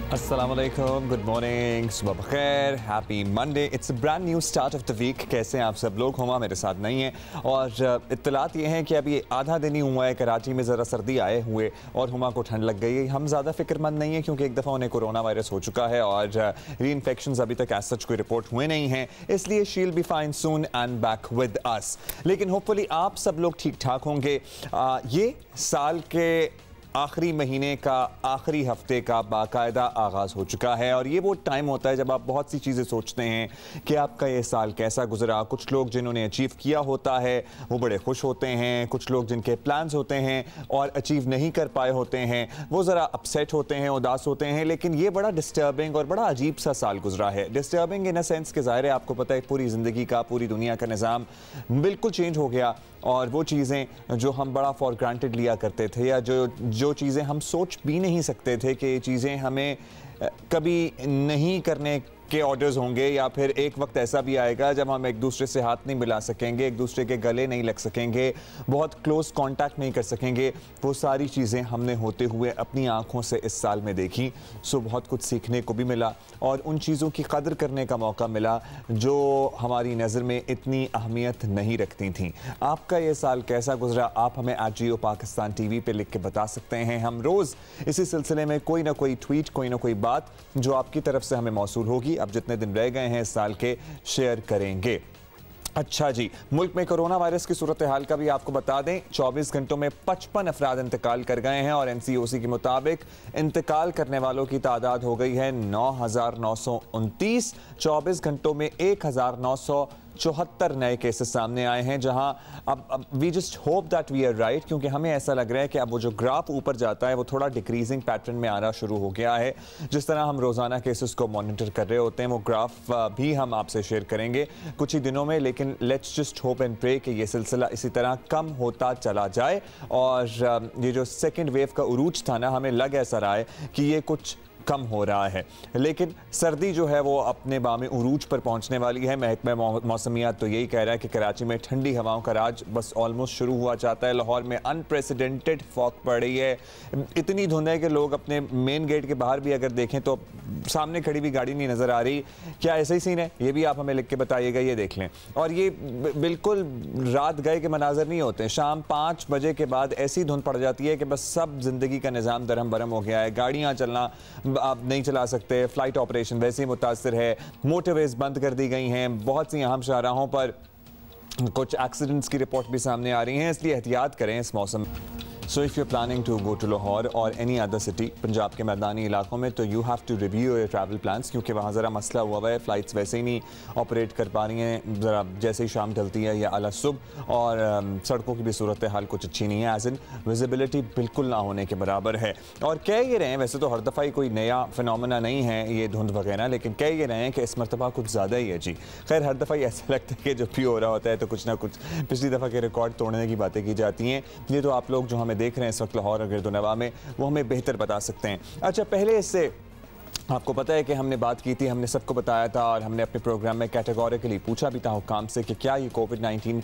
अस्सलाम वालेकुम, good morning, सुबह बखैर, happy Monday. It's a brand new start of the week. कैसे हैं आप सब लोग? हुमा मेरे साथ नहीं है और इत्तलात ये हैं कि अभी आधा दिन ही हुआ है कराची में ज़रा सर्दी आए हुए और हुमा को ठंड लग गई। हम ज़्यादा फिक्रमंद नहीं है क्योंकि एक दफ़ा उन्हें कोरोना वायरस हो चुका है और री इन्फेक्शन अभी तक एज सच कोई रिपोर्ट हुए नहीं हैं, इसलिए she will be fine soon and back with us. लेकिन होपफुली आप सब लोग ठीक ठाक होंगे। ये साल के आखिरी महीने का आखिरी हफ्ते का बाकायदा आगाज़ हो चुका है और ये वो टाइम होता है जब आप बहुत सी चीज़ें सोचते हैं कि आपका ये साल कैसा गुजरा। कुछ लोग जिन्होंने अचीव किया होता है वो बड़े खुश होते हैं, कुछ लोग जिनके प्लान्स होते हैं और अचीव नहीं कर पाए होते हैं वो ज़रा अपसेट होते हैं, उदास होते हैं। लेकिन ये बड़ा डिस्टर्बिंग और बड़ा अजीब सा साल गुजरा है। डिस्टर्बिंग इन अ सेंस के ज़ाहिर है आपको पता है पूरी ज़िंदगी का, पूरी दुनिया का निज़ाम बिल्कुल चेंज हो गया और वो चीज़ें जो हम बड़ा फॉर ग्रांटेड लिया करते थे या जो चीज़ें हम सोच भी नहीं सकते थे कि ये चीज़ें हमें कभी नहीं करने के ऑर्डर्स होंगे या फिर एक वक्त ऐसा भी आएगा जब हम एक दूसरे से हाथ नहीं मिला सकेंगे, एक दूसरे के गले नहीं लग सकेंगे, बहुत क्लोज कांटेक्ट नहीं कर सकेंगे। वो सारी चीज़ें हमने होते हुए अपनी आंखों से इस साल में देखी। सो बहुत कुछ सीखने को भी मिला और उन चीज़ों की कदर करने का मौका मिला जो हमारी नज़र में इतनी अहमियत नहीं रखती थी। आपका ये साल कैसा गुजरा? आप हमें जियो पाकिस्तान TV पे लिख के बता सकते हैं। हम रोज़ इसी सिलसिले में कोई ना कोई ट्वीट, कोई ना कोई बात जो आपकी तरफ से हमें मौसूल होगी, अब जितने दिन रह गए हैं इस साल के, शेयर करेंगे। अच्छा जी, मुल्क में कोरोना वायरस की सूरत हाल का भी आपको बता दें। 24 घंटों में 55 अफराद इंतकाल कर गए हैं और NCOC के मुताबिक इंतकाल करने वालों की तादाद हो गई है 9,929। 24 घंटों में 1,974 नए केसेस सामने आए हैं, जहां अब we just hope that we are right, क्योंकि हमें ऐसा लग रहा है कि अब वो जो ग्राफ ऊपर जाता है वो थोड़ा डिक्रीजिंग पैटर्न में आना शुरू हो गया है। जिस तरह हम रोज़ाना केसेस को मॉनिटर कर रहे होते हैं वो ग्राफ भी हम आपसे शेयर करेंगे कुछ ही दिनों में। लेकिन let's just hope and pray कि ये सिलसिला इसी तरह कम होता चला जाए और ये जो सेकेंड वेव का उरूज था ना, हमें लग ऐसा रहा है कि ये कुछ कम हो रहा है। लेकिन सर्दी जो है वो अपने बामे उरूज पर पहुंचने वाली है। महकमा मौसमियात तो यही कह रहा है कि कराची में ठंडी हवाओं का राज बस ऑलमोस्ट शुरू हुआ चाहता है। लाहौर में अनप्रेसिडेंटेड फॉग पड़ रही है, इतनी धुंध है कि लोग अपने मेन गेट के बाहर भी अगर देखें तो सामने खड़ी भी गाड़ी नहीं नज़र आ रही। क्या ऐसा ही सीन है? ये भी आप हमें लिख के बताइएगा, ये देख लें। और ये बिल्कुल रात गए के मनाजर नहीं होते। शाम 5 बजे के बाद ऐसी धुंध पड़ जाती है कि बस सब जिंदगी का निज़ाम दरहम बरहम हो गया है। गाड़ियाँ चलना आप नहीं चला सकते, फ्लाइट ऑपरेशन वैसे ही मुतासर है, मोटरवेज बंद कर दी गई हैं, बहुत सी अहम शाहराहों पर कुछ एक्सीडेंट्स की रिपोर्ट भी सामने आ रही हैं, इसलिए एहतियात करें इस मौसम। So if you are planning to go to Lahore और एनी अदर सिटी पंजाब के मैदानी इलाकों में, तो you have to review your travel plans, क्योंकि वहाँ ज़रा मसला हुआ हुआ है। फ़्लाइट्स वैसे ही नहीं ऑपरेट कर पा रही हैं ज़रा जैसे ही शाम ढलती है या अला सुबह, और सड़कों की भी सूरत हाल कुछ अच्छी नहीं है, एज इन विजिबिलिटी बिल्कुल ना होने के बराबर है। और कह ये रहे हैं, वैसे तो हर दफ़ा ही कोई नया फिनोमेना नहीं है ये धुंध वगैरह, लेकिन कह ये रहे हैं कि इस मरतबा कुछ ज़्यादा ही है जी। खैर हर दफ़ा ही ऐसा लगता है कि जब भी हो रहा होता है तो कुछ ना कुछ पिछली दफ़ा के रिकॉर्ड तोड़ने की बातें की जाती हैं। ये तो आप लोग जो हमें देख रहे हैं इस वक्त लाहौर और गिरदोनवा में, वो हमें बेहतर बता सकते हैं। अच्छा, पहले इससे आपको पता है कि हमने बात की थी, हमने सबको बताया था और हमने अपने प्रोग्राम में कैटेगोरिकली पूछा भी था हुकाम से कि क्या ये कोविड-19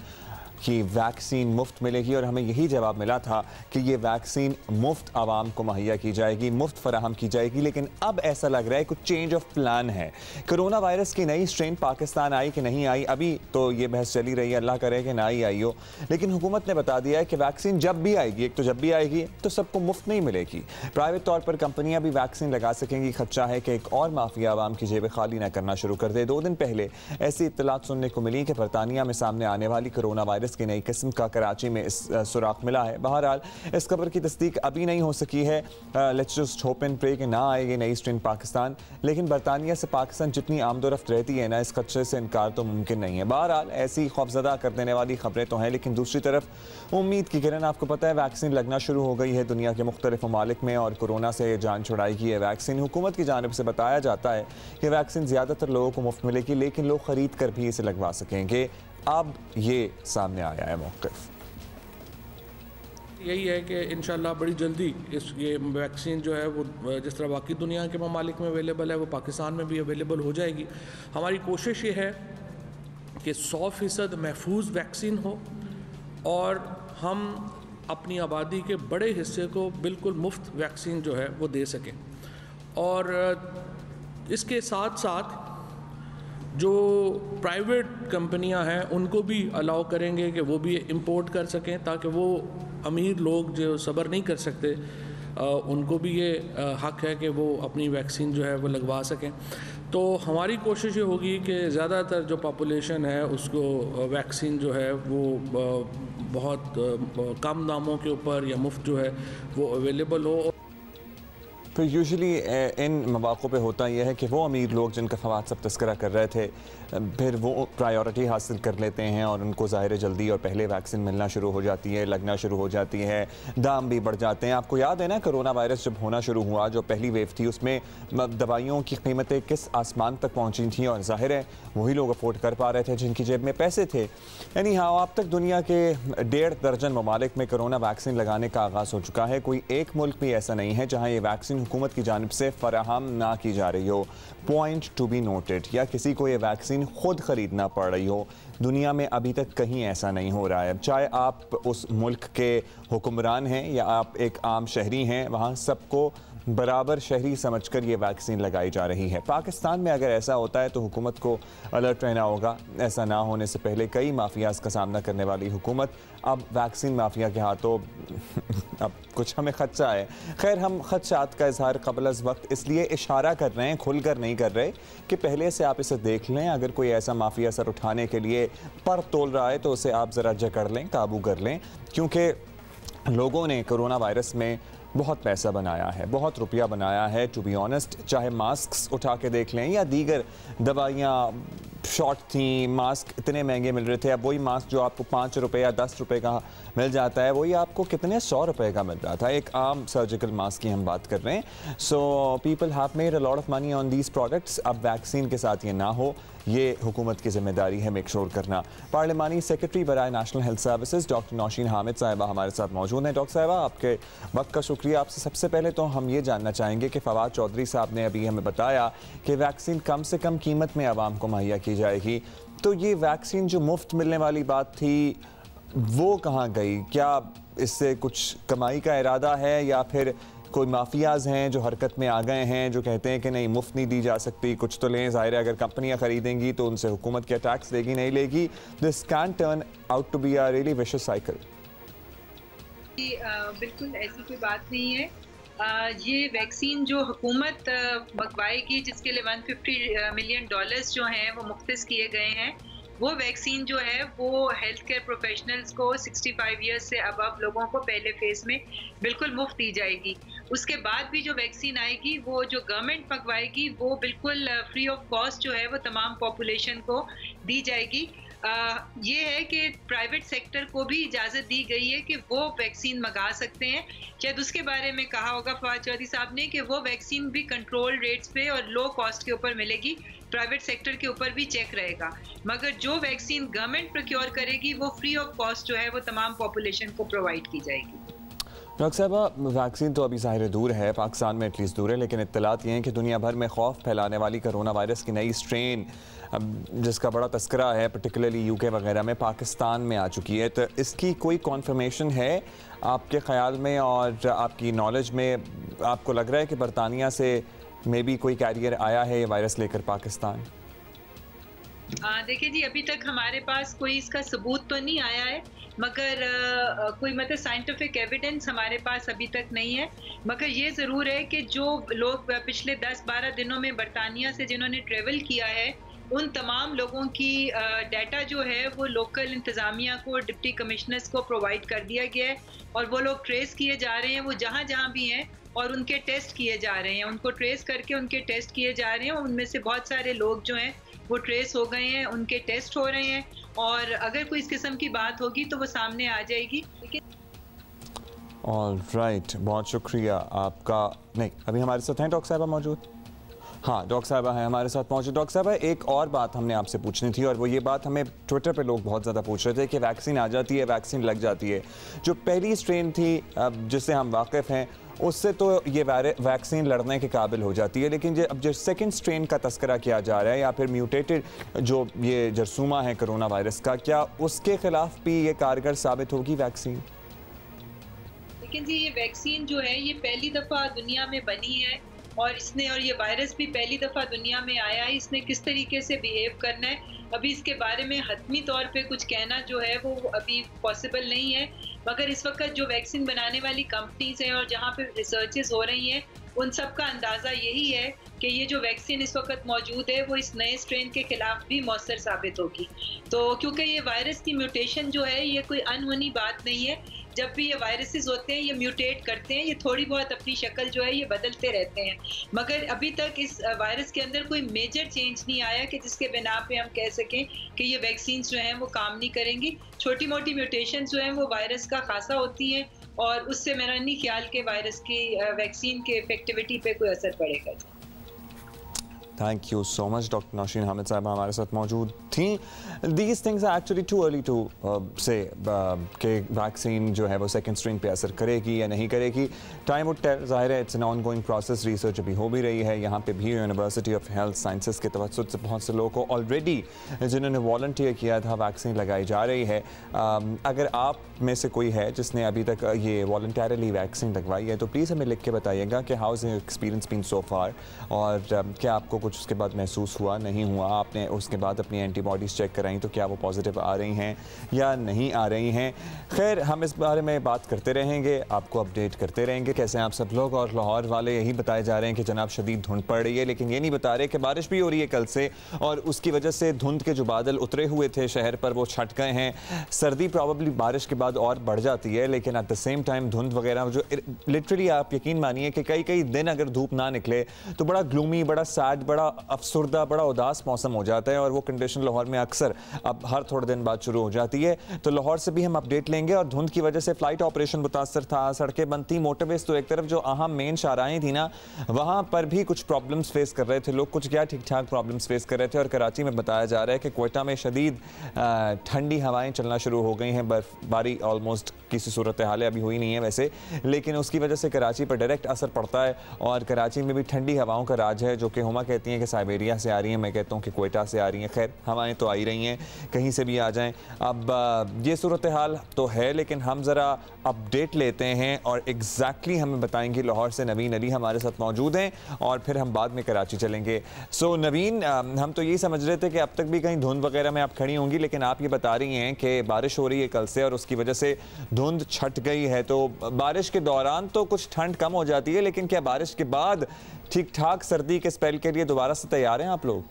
की वैक्सीन मुफ्त मिलेगी, और हमें यही जवाब मिला था कि ये वैक्सीन मुफ्त आवाम को मुहैया की जाएगी, मुफ्त फराहम की जाएगी। लेकिन अब ऐसा लग रहा है कुछ चेंज ऑफ प्लान है। कोरोना वायरस की नई स्ट्रेन पाकिस्तान आई कि नहीं आई, अभी तो ये बहस चली रही है, अल्लाह करे कि ना ही आई हो। लेकिन हुकूमत ने बता दिया है कि वैक्सीन जब भी आएगी, एक तो जब भी आएगी तो सबको मुफ्त नहीं मिलेगी, प्राइवेट तौर पर कंपनियां भी वैक्सीन लगा सकेंगी। खदशा है कि एक और माफिया आवाम की जेबें खाली ना करना शुरू कर दे। 2 दिन पहले ऐसी इत्तलात सुनने को मिली कि बरतानिया में सामने आने वाली कोरोना वायरस की नई किस्म का कराची में इस सुराख मिला है। बहरहाल इस खबर की तस्दीक अभी नहीं हो सकी है। Let's just hope and pray कि ना आएगी नई स्ट्रेन पाकिस्तान। लेकिन बरतानिया से पाकिस्तान जितनी आमदोरफ्त रहती है ना, इस खदशे से इनकार तो मुमकिन नहीं है। बहरहाल ऐसी खौफजदा कर देने वाली खबरें तो हैं, लेकिन दूसरी तरफ उम्मीद की किरण, आपको पता है वैक्सीन लगना शुरू हो गई है दुनिया के मुख्तलिफ ममालिक में और कोरोना से जान छुड़ाएगी ये वैक्सीन। हुकूमत की जानिब से बताया जाता है कि वैक्सीन ज़्यादातर लोगों को मुफ्त मिलेगी, लेकिन लोग ख़रीद कर भी इसे लगवा सकेंगे। अब ये सामने आया है मौक़िफ़। यही है कि इंशाल्लाह बड़ी जल्दी ये वैक्सीन जो है वो जिस तरह बाकी दुनिया के ममालिक में अवेलेबल है वो पाकिस्तान में भी अवेलेबल हो जाएगी। हमारी कोशिश ये है कि 100% महफूज वैक्सीन हो और हम अपनी आबादी के बड़े हिस्से को बिल्कुल मुफ्त वैक्सीन जो है वो दे सकें। और इसके साथ साथ जो प्राइवेट कंपनियां हैं उनको भी अलाउ करेंगे कि वो भी इंपोर्ट कर सकें, ताकि वो अमीर लोग जो सब्र नहीं कर सकते उनको भी ये हक है कि वो अपनी वैक्सीन जो है वो लगवा सकें। तो हमारी कोशिश ये होगी कि ज़्यादातर जो पॉपुलेशन है उसको वैक्सीन जो है वो बहुत कम दामों के ऊपर या मुफ्त जो है वो अवेलेबल हो। तो यूजुअली इन मौक़ों पे होता यह है कि वो अमीर लोग जिनका फ़वाद सब तस्करा कर रहे थे फिर वो प्रायोरिटी हासिल कर लेते हैं और उनको ज़ाहिर जल्दी और पहले वैक्सीन मिलना शुरू हो जाती है, लगना शुरू हो जाती है, दाम भी बढ़ जाते हैं। आपको याद है ना, कोरोना वायरस जब होना शुरू हुआ, जो पहली वेव थी, उसमें दवाइयों की कीमतें किस आसमान तक पहुँची थी और ज़ाहिर है वही लोग अफोर्ड कर पा रहे थे जिनकी जेब में पैसे थे। यानी हाँ, अब तक दुनिया के 1.5 दर्जन ममालिक में कोरोना वैक्सीन लगाने का आगाज़ हो चुका है। कोई एक मुल्क भी ऐसा नहीं है जहाँ ये वैक्सीन हुकूमत की जानिब से फराहम ना की जा रही हो। पॉइंट टू बी नोटेड, या किसी को ये वैक्सीन खुद खरीदना पड़ रही हो। दुनिया में अभी तक कहीं ऐसा नहीं हो रहा है। चाहे आप उस मुल्क के हुक्मरान हैं या आप एक आम शहरी हैं, वहाँ सबको बराबर शहरी समझकर ये वैक्सीन लगाई जा रही है। पाकिस्तान में अगर ऐसा होता है तो हुकूमत को अलर्ट रहना होगा। ऐसा ना होने से पहले कई माफियाज का सामना करने वाली हुकूमत अब वैक्सीन माफिया के हाथों अब कुछ हमें खदशा है। खैर, हम खदशात का इजहार क़ब्ल अज़ वक्त इसलिए इशारा कर रहे हैं, खुलकर नहीं कर रहे, कि पहले से आप इसे देख लें। अगर कोई ऐसा माफिया सर उठाने के लिए पर तोल रहा है तो उसे आप ज़रा जकड़ लें, काबू कर लें, क्योंकि लोगों ने कोरोना वायरस में बहुत पैसा बनाया है, बहुत रुपया बनाया है। टू बी ऑनेस्ट, चाहे मास्क उठा के देख लें या दीगर दवाइयाँ शॉर्ट थी, मास्क इतने महंगे मिल रहे थे। अब वही मास्क जो आपको 5 रुपये या 10 रुपये का मिल जाता है, वही आपको कितने 100 रुपये का मिल रहा था। एक आम सर्जिकल मास्क की हम बात कर रहे हैं। So people have made a lot of money on these products. अब वैक्सीन के साथ ये ना हो, ये हुकूमत की जिम्मेदारी है मेक श्योर करना। पार्लिमानी सेक्रेटरी बराए national health services doctor Nausheen Hamid साहिबा हमारे साथ मौजूद हैं। डॉक्टर साहिबा, आपके वक्त का शुक्रिया। आपसे सबसे पहले तो हम ये जानना चाहेंगे कि फवाद चौधरी साहब ने अभी हमें बताया कि वैक्सीन कम से कम कीमत में आवाम को मुहैया की जाएगी, तो ये वैक्सीन जो मुफ्त मिलने वाली बात थी वो कहाँ गई? क्या इससे कुछ कमाई का इरादा है या फिर कोई माफियाज हैं जो हरकत में आ गए हैं, जो कहते हैं कि नहीं, मुफ्त नहीं दी जा सकती, कुछ तो लें। ज़ाहिर है अगर कंपनियां खरीदेंगी तो उनसे हुकूमत क्या टैक्स देगी, नहीं लेगी। This can turn out to be a really vicious cycle. बिल्कुल ऐसी कोई बात नहीं है। ये वैक्सीन जो हुकूमत मंगवाएगी, जिसके लिए $150 मिलियन जो हैं वो मुख्तस किए गए हैं, वो वैक्सीन जो है वो हेल्थ केयर प्रोफेशनल्स को 65 ईयर्स से अबव लोगों को पहले फेज में बिल्कुल मुफ्त दी जाएगी। उसके बाद भी जो वैक्सीन आएगी वो जो गवर्नमेंट मंगवाएगी वो बिल्कुल फ्री ऑफ कॉस्ट जो है वो तमाम पॉपुलेशन को दी जाएगी। ये है कि प्राइवेट सेक्टर को भी इजाज़त दी गई है कि वो वैक्सीन मंगा सकते हैं। शायद उसके बारे में कहा होगा फवाद चौधरी साहब ने कि वो वैक्सीन भी कंट्रोल रेट्स पे और लो कॉस्ट के ऊपर मिलेगी, प्राइवेट सेक्टर के ऊपर भी चेक रहेगा। मगर जो वैक्सीन गवर्नमेंट प्रोक्योर करेगी वो फ्री ऑफ कॉस्ट जो है वो तमाम पॉपुलेशन को प्रोवाइड की जाएगी। डॉक्टर साहबा, वैक्सीन तो अभी ज़ाहिर दूर है, पाकिस्तान में एटलीस्ट दूर है, लेकिन इत्तलात ये हैं कि दुनिया भर में खौफ फैलाने वाली कोरोना वायरस की नई स्ट्रेन जिसका बड़ा तस्करा है, पर्टिकुलरली यूके वगैरह में, पाकिस्तान में आ चुकी है। तो इसकी कोई कॉन्फर्मेशन है आपके ख़्याल में और आपकी नॉलेज में? आपको लग रहा है कि बरतानिया से मे बी कोई कैरियर आया है ये वायरस लेकर पाकिस्तान? देखिए जी, अभी तक हमारे पास कोई इसका सबूत तो नहीं आया है, मगर कोई मतलब साइंटिफिक एविडेंस हमारे पास अभी तक नहीं है। मगर ये ज़रूर है कि जो लोग पिछले 10-12 दिनों में बरतानिया से जिन्होंने ट्रेवल किया है, उन तमाम लोगों की डाटा जो है वो लोकल इंतज़ामिया को, डिप्टी कमिश्नर्स को प्रोवाइड कर दिया गया है और वो लोग ट्रेस किए जा रहे हैं, वो जहाँ जहाँ भी हैं, और उनके टेस्ट किए जा रहे हैं। उनको ट्रेस करके उनके टेस्ट किए जा रहे हैं। उनमें से बहुत सारे लोग जो हैं वो ट्रेस हो गए हैं, उनके टेस्ट हो रहे हैं, और अगर कोई इस किस्म की बात होगी तो वो सामने आ जाएगी। ऑल राइट, बहुत शुक्रिया आपका। नहीं, अभी हमारे साथ हैं डॉक्टर साहबा मौजूद? हाँ, डॉक्टर साहबा हैं हमारे साथ मौजूद। डॉक्टर साहबा, एक और बात हमने आपसे पूछनी थी, और वो ये बात हमें ट्विटर पे लोग बहुत ज़्यादा पूछ रहे थे कि वैक्सीन आ जाती है, वैक्सीन लग जाती है। जो पहली स्ट्रेन थी जिससे हम वाकिफ़ हैं, उससे तो ये वैक्सीन लड़ने के काबिल हो जाती है, लेकिन अब जो सेकंड स्ट्रेन का तस्करा किया जा रहा है या फिर म्यूटेटेड जो ये जरसूमा है कोरोना वायरस का, क्या उसके खिलाफ भी ये कारगर साबित होगी वैक्सीन? लेकिन जी, ये वैक्सीन जो है ये पहली दफ़ा दुनिया में बनी है और ये वायरस भी पहली दफ़ा दुनिया में आया है, इसने किस तरीके से बिहेव करना है, अभी इसके बारे में हतमी तौर पे कुछ कहना जो है वो अभी पॉसिबल नहीं है। मगर इस वक्त जो वैक्सीन बनाने वाली कंपनीज हैं और जहाँ पे रिसर्चेस हो रही हैं, उन सब का अंदाज़ा यही है कि ये जो वैक्सीन इस वक्त मौजूद है वो इस नए स्ट्रेन के खिलाफ भी मौसर साबित होगी। तो क्योंकि ये वायरस की म्यूटेशन जो है ये कोई अनहोनी बात नहीं है, जब भी ये वायरसेस होते हैं ये म्यूटेट करते हैं, ये थोड़ी बहुत अपनी शक्ल जो है ये बदलते रहते हैं, मगर अभी तक इस वायरस के अंदर कोई मेजर चेंज नहीं आया कि जिसके बिना पे हम कह सकें कि ये वैक्सीन जो हैं वो काम नहीं करेंगी। छोटी मोटी म्यूटेशन जो हैं वो वायरस का खासा होती हैं और उससे मेरा नहीं ख्याल कि वायरस की वैक्सीन के इफेक्टिविटी पे कोई असर पड़ेगा। Thank you so much doctor Nausheen Hamid साहब हमारे साथ मौजूद थी। These things are actually too early to say कि वैक्सीन जो है वो सेकेंड स्ट्रेन पे असर करेगी या नहीं करेगी। टाइम वुड टेल, ज़ाहिर है it's an on going process, research अभी हो भी रही है। यहाँ पे भी यूनिवर्सिटी ऑफ हेल्थ साइंसेज के तवज्जुद से बहुत से लोगों को ऑलरेडी जिन्होंने वॉलंटियर किया था वैक्सीन लगाई जा रही है। अगर आप में से कोई है जिसने अभी तक ये वॉलंटरली वैक्सीन लगवाई है तो प्लीज़ हमें लिख के बताइएगा कि how is your experience been so far, और क्या आपको कुछ उसके बाद महसूस हुआ, नहीं हुआ, आपने उसके बाद अपनी एंटीबॉडीज़ चेक कराई तो क्या वो पॉजिटिव आ रही हैं या नहीं आ रही हैं। खैर हम इस बारे में बात करते रहेंगे, आपको अपडेट करते रहेंगे कैसे आप सब लोग। और लाहौर वाले यही बताए जा रहे हैं कि जनाब शदीद धुंध पड़ रही है, लेकिन ये नहीं बता रहे कि बारिश भी हो रही है कल से और उसकी वजह से धुंध के जो बादल उतरे हुए थे शहर पर वो छट गए हैं। सर्दी प्रॉबली बारिश के बाद और बढ़ जाती है, लेकिन एट द सेम टाइम धुंध वगैरह जो लिटरली आप यकीन मानिए कि कई दिन अगर धूप ना निकले तो बड़ा ग्लूमी, बड़ा सैड, बड़ा अफसुर्दा, बड़ा उदास मौसम हो जाता है और वो कंडीशन लाहौर में अक्सर अब हर थोड़े दिन बाद शुरू हो जाती है। तो लाहौर से भी हम अपडेट लेंगे। और धुंध की वजह से फ्लाइट ऑपरेशन मुतासर था, सड़कें बंद थी, मोटरवेज तो एक तरफ जो अहम मेन शाहराहें थी ना वहाँ पर भी कुछ प्रॉब्लम्स फेस कर रहे थे लोग, कुछ क्या ठीक ठाक प्रॉब्लम्स फेस कर रहे थे। और कराची में बताया जा रहा है कि क्वेटा में शदीद ठंडी हवाएं चलना शुरू हो गई हैं, बर्फबारी ऑलमोस्ट किसी सूरत हाल अभी हुई नहीं है वैसे, लेकिन उसकी वजह से कराची पर डायरेक्ट असर पड़ता है और कराची में भी ठंडी हवाओं का राज है जो कि हुमा कहती हैं कि साइबेरिया से आ रही हैं, मैं कहता हूँ कि क्वेटा से आ रही हैं। खैर हवाएं तो आ ही रही हैं, कहीं से भी आ जाएं। अब ये सूरत हाल तो है, लेकिन हम ज़रा अपडेट लेते हैं और एग्जैक्टली हमें बताएंगे। लाहौर से नवीन अली हमारे साथ मौजूद हैं और फिर हम बाद में कराची चलेंगे। सो नवीन, हम तो यही समझ रहे थे कि अब तक भी कहीं धुंध वगैरह में आप खड़ी होंगी, लेकिन आप ये बता रही हैं कि बारिश हो रही है कल से और उसकी वजह से धुंध छट गई है। तो बारिश के दौरान तो कुछ ठंड कम हो जाती है, लेकिन क्या बारिश के बाद ठीक ठाक सर्दी के स्पेल के लिए दोबारा से तैयार हैं आप लोग?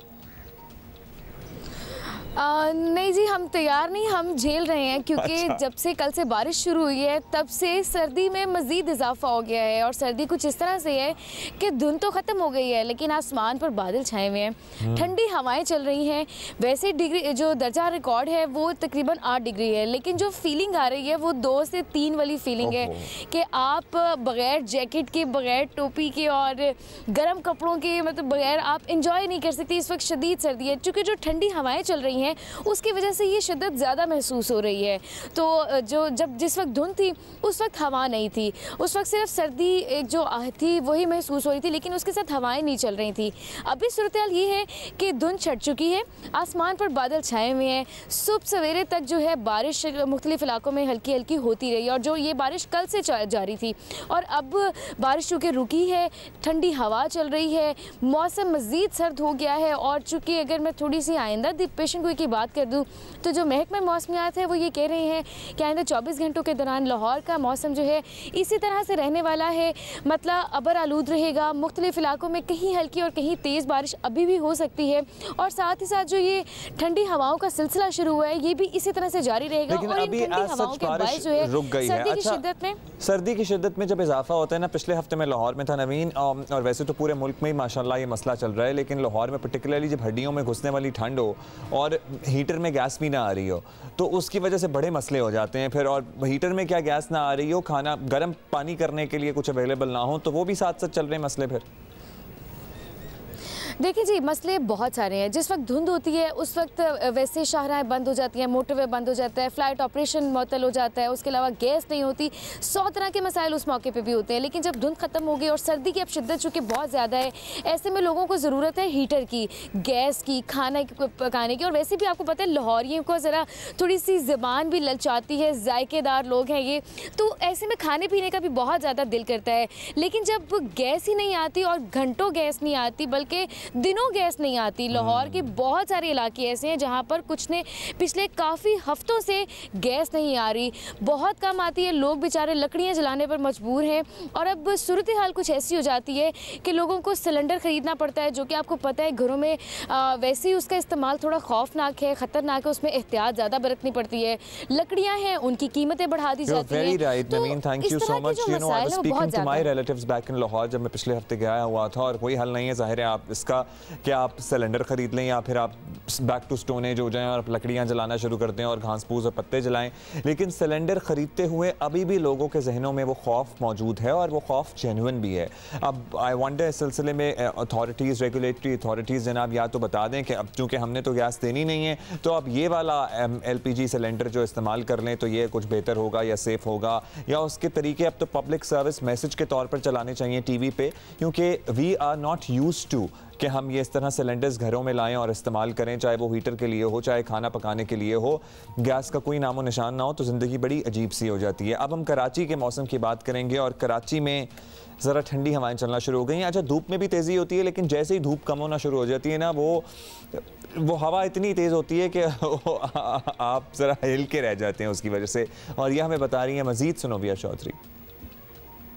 नहीं जी, हम तैयार नहीं, हम झेल रहे हैं क्योंकि जब से कल से बारिश शुरू हुई है तब से सर्दी में मज़ीद इजाफा हो गया है। और सर्दी कुछ इस तरह से है कि धुंध तो ख़त्म हो गई है लेकिन आसमान पर बादल छाए हुए हैं, ठंडी हवाएं चल रही हैं। वैसे डिग्री जो दर्जा रिकॉर्ड है वो तकरीबन 8 डिग्री है, लेकिन जो फीलिंग आ रही है वो 2 से 3 वाली फीलिंग है कि आप बग़ैर जैकेट के, बग़ैर टोपी के और गर्म कपड़ों के, मतलब बग़ैर आप इंजॉय नहीं कर सकती। इस वक्त शदीद सर्दी है, चूँकि जो ठंडी हवाएँ चल रही हैं उसकी वजह से ये शिद्दत ज़्यादा महसूस हो रही है। तो जिस वक्त धुंध थी उस वक्त हवा नहीं थी, उस वक्त सिर्फ सर्दी एक जो थी वही महसूस हो रही थी, लेकिन उसके साथ हवाएं नहीं चल रही थी। अभी सूरत हाल ये है कि धुंध छट चुकी है, आसमान पर बादल छाए हुए हैं। सुबह सवेरे तक जो है बारिश मुख्तलिफ इलाकों में हल्की हल्की होती रही और जो ये बारिश कल से जारी थी और अब बारिश चूँकि रुकी है, ठंडी हवा चल रही है, मौसम मज़ीद सर्द हो गया है। और चूँकि अगर मैं थोड़ी सी आइंदा पेशन गोई की बात कर दूं तो जो महकमा मौसमियात है वो ये कह रहे हैं कि आइंदा 24 घंटों के दौरान लाहौर का मौसम जो है इसी तरह से रहने वाला है, मतलब अबर आलूद रहेगा। मुख्तलिफ इलाकों में कहीं हल्की और कहीं तेज़ बारिश अभी भी हो सकती है और साथ ही साथ जो ये ठंडी हवाओं का सिलसिला शुरू हुआ है ये भी इसी तरह से जारी रहेगा। और इन ठंडी हवाओं के बायस जो है रुक गई है। सर्दी की शिद्दत में जब इजाफा होता है ना, पिछले हफ्ते में लाहौर में था नवीन, और वैसे तो पूरे मुल्क में ही माशाल्लाह ये मसला चल रहा है, लेकिन लाहौर में पर्टिकुलरली जब हड्डियों में घुसने वाली ठंड हो और हीटर में गैस भी ना आ रही हो तो उसकी वजह से बड़े मसले हो जाते हैं फिर। और हीटर में क्या गैस ना आ रही हो, खाना गर्म पानी करने के लिए कुछ अवेलेबल ना हो, तो वो भी साथ साथ चल रहे मसले फिर। देखिए जी, मसले बहुत सारे हैं। जिस वक्त धुंध होती है उस वक्त वैसे शाहराहें बंद हो जाती हैं, मोटरवे बंद हो जाता है, फ़्लाइट ऑपरेशन मुअत्तल हो जाता है, उसके अलावा गैस नहीं होती, 100 तरह के मसाइल उस मौके पे भी होते हैं। लेकिन जब धुंध ख़त्म हो गई और सर्दी की अब शिद्दत चूँकि बहुत ज़्यादा है, ऐसे में लोगों को ज़रूरत है हीटर की, गैस की, खाना पकाने की। और वैसे भी आपको पता है लाहौरियों को ज़रा थोड़ी सी ज़बान भी ललचाती है, जायकेदार लोग हैं ये, तो ऐसे में खाने पीने का भी बहुत ज़्यादा दिल करता है। लेकिन जब गैस ही नहीं आती और घंटों गैस नहीं आती बल्कि दिनों गैस नहीं आती, लाहौर के बहुत सारे इलाके ऐसे हैं जहाँ पर कुछ ने पिछले काफ़ी हफ्तों से गैस नहीं आ रही, बहुत कम आती है, लोग बेचारे लकड़ियाँ जलाने पर मजबूर हैं। और अब सूरत हाल कुछ ऐसी हो जाती है कि लोगों को सिलेंडर ख़रीदना पड़ता है, जो कि आपको पता है घरों में वैसे ही उसका इस्तेमाल थोड़ा खौफनाक है, ख़तरनाक है, उसमें एहतियात ज़्यादा बरतनी पड़ती है। लकड़ियाँ हैं, उनकी कीमतें बढ़ा दी जाती हैं। Thank you so much. You know, I was speaking to my relatives back in Lahore जब मैं पिछले हफ्ते गया हुआ था, और कोई हल नहीं है ज़ाहिर है आप इसका कि आप सिलेंडर ख़रीद लें या फिर आप बैक टू स्टोन एज हो जाएं और लकड़ियाँ जलाना शुरू कर दें और घास फूस और पत्ते जलाएं। लेकिन सिलेंडर ख़रीदते हुए अभी भी लोगों के जहनों में वो खौफ मौजूद है और वो खौफ जेन्युइन भी है। अब आई वंडर इस सिलसिले में अथॉरिटीज़, रेगुलेटरी अथॉरिटीज़ जनाब या तो बता दें कि अब चूँकि हमने तो गैस देनी नहीं है तो अब ये वाला LPG सिलेंडर जो इस्तेमाल कर लें तो ये कुछ बेहतर होगा या सेफ़ होगा, या उसके तरीके अब तो पब्लिक सर्विस मैसेज के तौर पर चलाने चाहिए TV पे, क्योंकि we are not used to कि हम ये इस तरह सिलेंडर्स घरों में लाएं और इस्तेमाल करें, चाहे वो हीटर के लिए हो, चाहे खाना पकाने के लिए हो। गैस का कोई नामो निशान ना हो तो ज़िंदगी बड़ी अजीब सी हो जाती है। अब हम कराची के मौसम की बात करेंगे और कराची में ज़रा ठंडी हवाएं चलना शुरू हो गई हैं। अच्छा, धूप में भी तेज़ी होती है, लेकिन जैसे ही धूप कम होना शुरू हो जाती है ना, वो हवा इतनी तेज़ होती है कि आप ज़रा हिल के रह जाते हैं उसकी वजह से। और यह हमें बता रही हैं मज़ीद सुनोबिया चौधरी।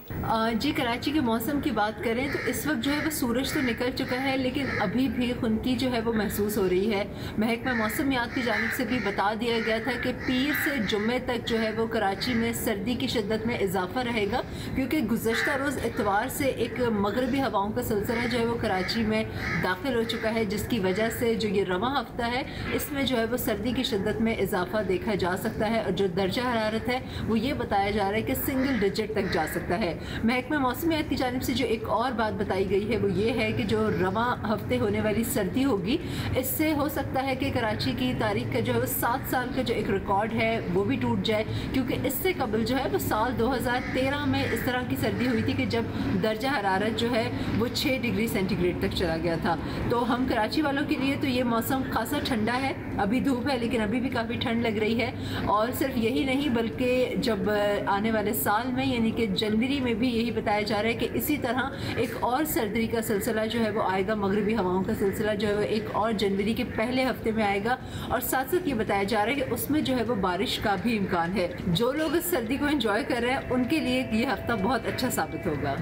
जी, कराची के मौसम की बात करें तो इस वक्त जो है वो सूरज तो निकल चुका है, लेकिन अभी भी खुनकी जो है वो महसूस हो रही है। महकमा मौसमियात की जानिब से भी बता दिया गया था कि पीर से जुम्मे तक जो है वो कराची में सर्दी की शिद्दत में इजाफा रहेगा, क्योंकि गुज़श्ता रोज़ इतवार से एक मगरबी हवाओं का सिलसिला जो है वो कराची में दाखिल हो चुका है, जिसकी वजह से जो ये रवां हफ्ता है इसमें जो है वो सर्दी की शिद्दत में इजाफा देखा जा सकता है। और जो दर्जा हरारत है वो ये बताया जा रहा है कि सिंगल डिजिट तक जा सकता है। महकमा मौसमियात की जानिब से जो एक और बात बताई गई है वो ये है कि जो रवां हफ्ते होने वाली सर्दी होगी, इससे हो सकता है कि कराची की तारीख का जो है वो 7 साल का जो एक रिकॉर्ड है वो भी टूट जाए, क्योंकि इससे कबल जो है वो साल 2013 में इस तरह की सर्दी हुई थी कि जब दर्जा हरारत जो है वो 6 डिग्री सेंटीग्रेड तक चला गया था। तो हम कराची वालों के लिए तो ये मौसम खासा ठंडा है, अभी धूप है लेकिन अभी भी काफ़ी ठंड लग रही है। और सिर्फ यही नहीं बल्कि जब आने वाले साल में यानी कि जनवरी में भी यही बताया जा रहा है कि इसी तरह एक और सर्दी का सिलसिला जो है वो आएगा, मगरबी हवाओं का सिलसिला जो है वो एक और जनवरी के पहले हफ्ते में आएगा। और साथ साथ ये बताया जा रहा है कि उसमें जो है वो बारिश का भी इम्कान है। जो लोग इस सर्दी को एंजॉय कर रहे हैं उनके लिए ये हफ्ता बहुत अच्छा साबित होगा।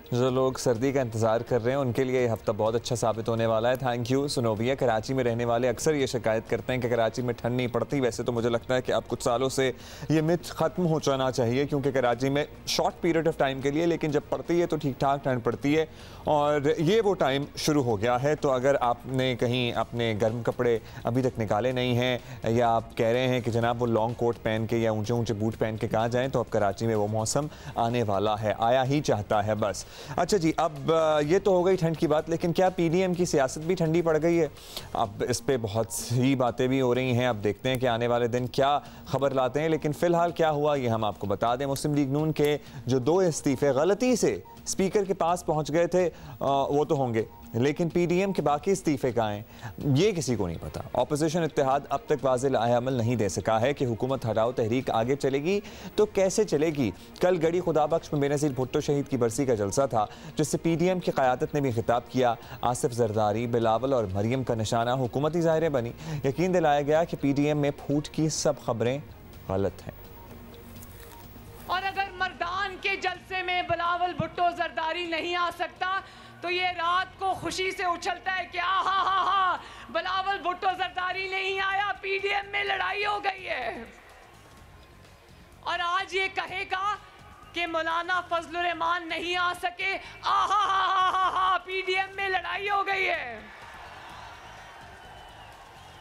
जो लोग सर्दी का इंतज़ार कर रहे हैं उनके लिए ये हफ्ता बहुत अच्छा साबित होने वाला है। Thank you सुनोबिया। कराची में रहने वाले अक्सर ये शिकायत करते हैं कि कराची में ठंड नहीं पड़ती। वैसे तो मुझे लगता है कि अब कुछ सालों से ये मिथ ख़त्म हो जाना चाहिए, क्योंकि कराची में शॉर्ट पीरियड ऑफ टाइम के लिए, लेकिन जब पड़ती है तो ठीक ठाक ठंड पड़ती है और ये वो टाइम शुरू हो गया है। तो अगर आपने कहीं अपने गर्म कपड़े अभी तक निकाले नहीं हैं या आप कह रहे हैं कि जनाब वो लॉन्ग कोट पहन के या ऊँचे ऊँचे बूट पहन के कहाँ जाएँ, तो अब कराची में वो मौसम आने वाला है, आया ही चाहता है बस। अच्छा जी, अब ये तो हो गई ठंड की बात, लेकिन क्या PDM की सियासत भी ठंडी पड़ गई है? अब इस पे बहुत सी बातें भी हो रही हैं। अब देखते हैं कि आने वाले दिन क्या खबर लाते हैं, लेकिन फ़िलहाल क्या हुआ ये हम आपको बता दें। मुस्लिम लीग नून के जो 2 इस्तीफ़े गलती से स्पीकर के पास पहुंच गए थे वो तो होंगे, लेकिन PDM के बाकी इस्तीफ़े कहाँ हैं ये किसी को नहीं पता। ऑपोजिशन इत्तेहाद अब तक वाज़ेह अमल नहीं दे सका है कि हुकूमत हटाओ तहरीक आगे चलेगी तो कैसे चलेगी। कल गड़ी खुदाबख्श में बेनज़ीर भुट्टो शहीद की बरसी का जलसा था, जिससे PDM की क़यादत ने भी खिताब किया। आसिफ जरदारी, बिलावल और मरियम का निशाना हुकूमती ज़ाहिरें बनी। यकीन दिलाया गया कि PDM में फूट की सब खबरें गलत हैं। और अगर मर्दान के जलसे में बिलावल भुट्टो जरदारी नहीं आ सकता तो ये रात को खुशी से उछलता है कि हा बिलावल भुट्टो जरदारी नहीं आया, PDM में लड़ाई हो गई है। और आज ये कहेगा कि मौलाना फजलुर रहमान नहीं आ सके, PDM में लड़ाई हो गई है।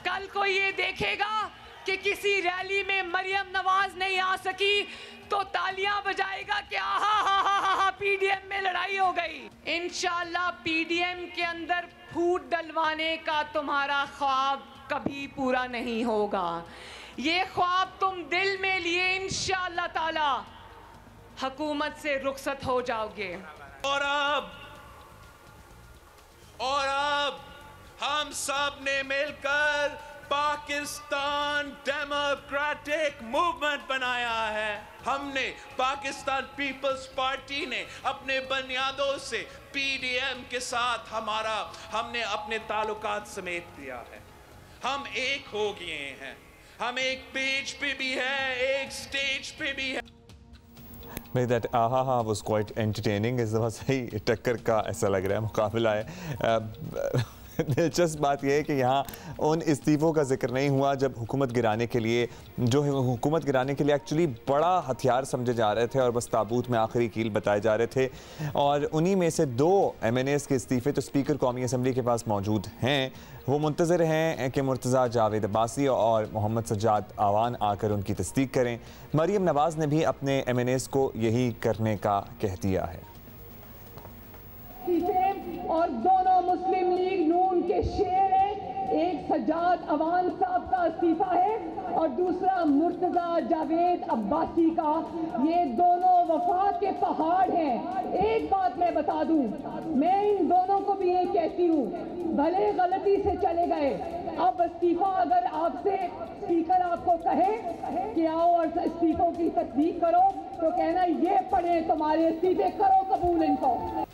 कल को ये देखेगा कि किसी रैली में मरियम नवाज नहीं आ सकी तो तालियां बजाएगा कि आहा पीडीएम में लड़ाई हो गई। इंशाल्लाह पीडीएम के अंदर फूट डलवाने का तुम्हारा ख्वाब कभी पूरा नहीं होगा। ये ख्वाब तुम दिल में लिए इंशाल्लाह ताला हुकूमत से रुखसत हो जाओगे। और अब हम सब ने मिलकर पाकिस्तान डेमोक्रेटिक मूवमेंट बनाया है। हमने पाकिस्तान पीपल्स पार्टी ने अपने बुनियादों से पीडीएम के साथ हमने अपने ताल्लुकात समेट दिया है। हम एक हो गए हैं, हम एक पेज पे भी है, एक स्टेज पे भी है। That आहा was quite entertaining। इस दफ़ा सही टक्कर का ऐसा लग रहा है मुकाबला है। दिलचस्प बात यह है कि यहाँ उन इस्तीफ़ों का जिक्र नहीं हुआ जब हुकूमत गिराने के लिए एक्चुअली बड़ा हथियार समझे जा रहे थे और बस ताबूत में आखिरी कील बताए जा रहे थे। और उन्हीं में से 2 MNAs के इस्तीफ़े तो स्पीकर कौमी असम्बली के पास मौजूद हैं। वो मुंतज़र हैं कि मुर्तज़ा जावेद अब्बासी और मोहम्मद सज्जाद आवान आकर उनकी तस्दीक करें। मरीम नवाज़ ने भी अपने MNAs को यही करने का कह दिया है। और दोनों मुस्लिम लीग नून के शेर हैं। एक सज्जाद अवान साहब का इस्तीफा है और दूसरा मुर्तज़ा जावेद अब्बासी का। ये दोनों वफा के पहाड़ हैं। एक बात मैं बता दूं, मैं इन दोनों को भी ये कहती हूँ, भले गलती से चले गए, अब इस्तीफा अगर आपसे स्पीकर आपको कहे कि आओ और इस्तीफों की तस्दीक करो तो कहना ये पढ़े तुम्हारे इस्तीफे, करो कबूल इनको।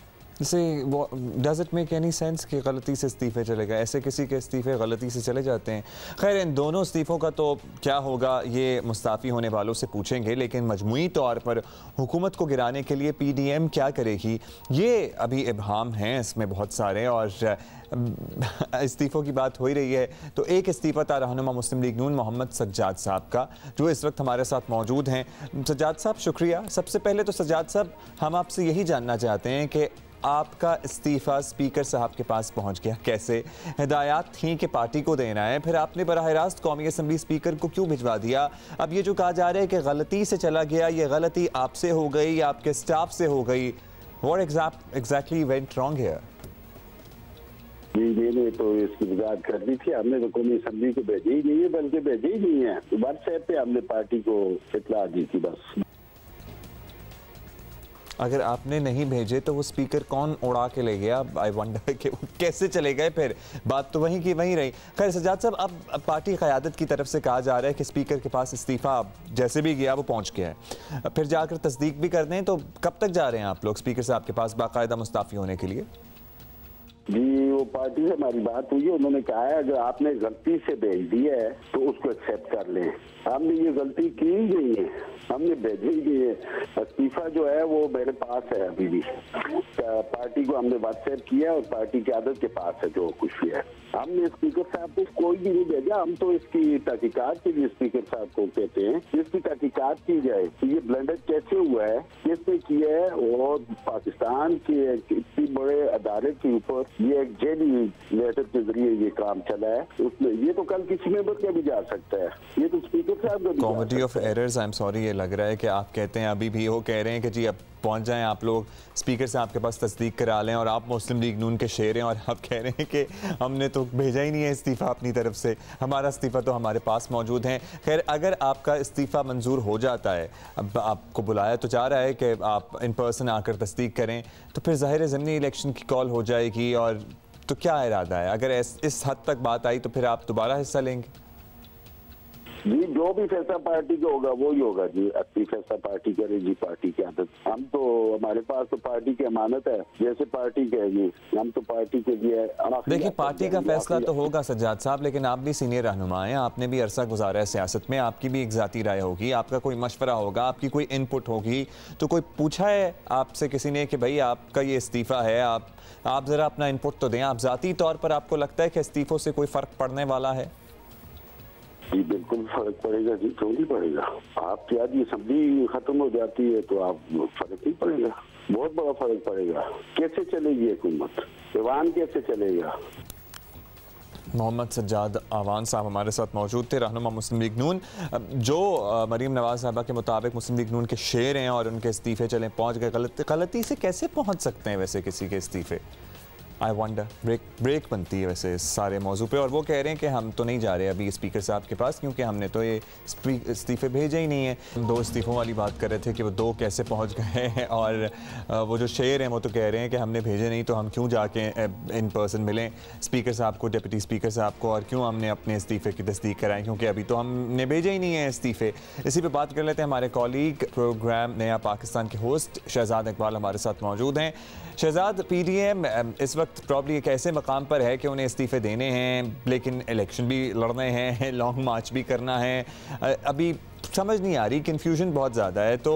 Does it make any sense कि गलती से इस्तीफ़े चले गए? ऐसे किसी के इस्तीफ़े गलती से चले जाते हैं? खैर, इन दोनों इस्तीफ़ों का तो क्या होगा ये मुस्ताफ़ी होने वालों से पूछेंगे, लेकिन मजमूई तौर पर हुकूमत को गिराने के लिए पीडीएम क्या करेगी ये अभी इब्हाम हैं इसमें बहुत सारे। और इस्तीफ़ों की बात हो ही रही है तो एक इस्तीफ़ा था रहनुमा मुस्लिम लीग नून मोहम्मद सज्जाद साहब का, जो इस वक्त हमारे साथ मौजूद हैं। सज्जाद साहब शुक्रिया। सबसे पहले तो सज्जाद साहब हम आपसे यही जानना चाहते हैं कि आपका इस्तीफ़ा स्पीकर साहब के पास पहुंच गया कैसे? हिदायत थी कि पार्टी को देना है, फिर आपने बराह रास्त कौमी असम्बली स्पीकर को क्यों भिजवा दिया? अब ये जो कहा जा रहा है कि गलती से चला गया, ये गलती आपसे हो गई या आपके स्टाफ से हो गई, what exactly went wrong here? जी, मैंने तो इसकी वजाहत कर दी थी। हमने तो कौमी असम्बली को भेजे ही नहीं है, बल्कि भेजे ही नहीं है, व्हाट्सएप पे हमने पार्टी को इत्तला दी थी बस। अगर आपने नहीं भेजे तो वो स्पीकर कौन उड़ा के ले गया? आई वंडर कि कैसे चले गए? फिर बात तो वहीं की वहीं रही। खैर सज्जाद साहब, अब पार्टी क़यादत की तरफ से कहा जा रहा है कि स्पीकर के पास इस्तीफ़ा जैसे भी गया वो पहुंच गया है, फिर जाकर तस्दीक भी कर दें, तो कब तक जा रहे हैं आप लोग स्पीकर साहब के पास बाकायदा मुस्ताफ़ी होने के लिए? जी, वो पार्टी से हमारी बात हुई है, उन्होंने कहा है अगर आपने गलती से भेज दिया है तो उसको एक्सेप्ट कर लें। हमने ये गलती की ही नहीं है, हमने भेजी ही नहीं है। इस्तीफा जो है वो मेरे पास है अभी भी, पार्टी को हमने व्हाट्सएप किया और पार्टी की आदत के पास है जो कुछ भी है। हमने स्पीकर साहब को कोई भी नहीं भेजा, हम तो इसकी तहकीकात के लिए स्पीकर साहब को कहते हैं, इसकी तहकीकात की जाए कि ये ब्लंडर कैसे हुआ है, किसने किया है, और पाकिस्तान के इतनी बड़े अदालत के ऊपर ये एक जेली लेटर के जरिए ये काम चला है, उसमें ये तो कल किसी मेंबर का भी जा सकता है, ये तो स्पीकर साहब का भी। Comedy of errors, I am sorry, ये लग रहा है कि आप कहते हैं अभी भी, वो कह रहे हैं कि जी अब पहुंच जाएं आप लोग स्पीकर साहब के पास तस्दीक करा लें, और आप मुस्लिम लीग नून के शेर हैं और आप कह रहे हैं कि हमने तो भेजा ही नहीं है इस्तीफ़ा अपनी तरफ से, हमारा इस्तीफ़ा तो हमारे पास मौजूद है। खैर, अगर आपका इस्तीफ़ा मंजूर हो जाता है, अब आपको बुलाया तो जा रहा है कि आप इन पर्सन आकर तस्दीक करें, तो फिर ज़ाहिर ज़मीनी इलेक्शन की कॉल हो जाएगी, और तो क्या इरादा है? अगर इस हद तक बात आई तो फिर आप दोबारा हिस्सा लेंगे? जी, जो भी फैसला पार्टी का होगा वो ही होगा जी, अच्छी फैसला पार्टी करेगी, पार्टी की आदत। हम तो, हमारे पास तो पार्टी की अमानत है, जैसे पार्टी कहेगी हम तो पार्टी के लिए। देखिए, पार्टी का फैसला तो होगा सज्जाद साहब, लेकिन आप भी सीनियर रहनुमा हैं, आपने भी अरसा गुजारा है सियासत में, आपकी भी एक ज़ाती राय होगी, आपका कोई मशवरा होगा, आपकी कोई इनपुट होगी, तो कोई पूछा है आपसे किसी ने कि भाई आपका ये इस्तीफ़ा है, आप ज़रा अपना इनपुट तो दें? आप ज़ाती तौर पर आपको लगता है कि इस्तीफ़ों से कोई फ़र्क पड़ने वाला है? जी, बिल्कुल फर्क पड़ेगा जी, क्यों नहीं पड़ेगा? आपकी आदि असेंबली खत्म हो जाती है तो आप फर्क नहीं पड़ेगा, बहुत बड़ा फर्क पड़ेगा। कैसे चलेगी हुकूमत, ईवान कैसे चलेगा? मोहम्मद सज्जाद आवान साहब हमारे साथ मौजूद थे, रहनुमा मुस्लिम लीग नून, जो मरीम नवाज साहबा के मुताबिक मुस्लिम लीग नून के शेर हैं और उनके इस्तीफ़े चले पहुंच गए। गलती से कैसे पहुंच सकते हैं वैसे किसी के इस्तीफ़े? I wonder. ब्रेक बनती है वैसे इस सारे मौजू पे, और वो कह रहे हैं कि हम तो नहीं जा रहे अभी स्पीकर साहब के पास क्योंकि हमने तो ये इस्तीफ़े भेजे ही नहीं है। 2 इस्तीफ़ों वाली बात कर रहे थे कि वो 2 कैसे पहुंच गए हैं, और वो जो शेर हैं वो तो कह रहे हैं कि हमने भेजे नहीं तो हम क्यों जाके इन पर्सन मिलें स्पीकर साहब को, डिप्टी स्पीकर साहब को, और क्यों हमने अपने इस्तीफ़े की तस्दीक कराएं क्योंकि अभी तो हमने भेजे ही नहीं है इस्तीफ़े। इसी पर बात कर लेते हैं। हमारे कॉलीग प्रोग्राम नया पाकिस्तान के होस्ट शहजाद इकबाल हमारे साथ मौजूद हैं। शहजाद, PDM इस वक्त प्रॉब्ली एक ऐसे मकाम पर है कि उन्हें इस्तीफ़े देने हैं लेकिन इलेक्शन भी लड़ने हैं, लॉन्ग मार्च भी करना है, अभी समझ नहीं आ रही, कन्फ्यूजन बहुत ज़्यादा है। तो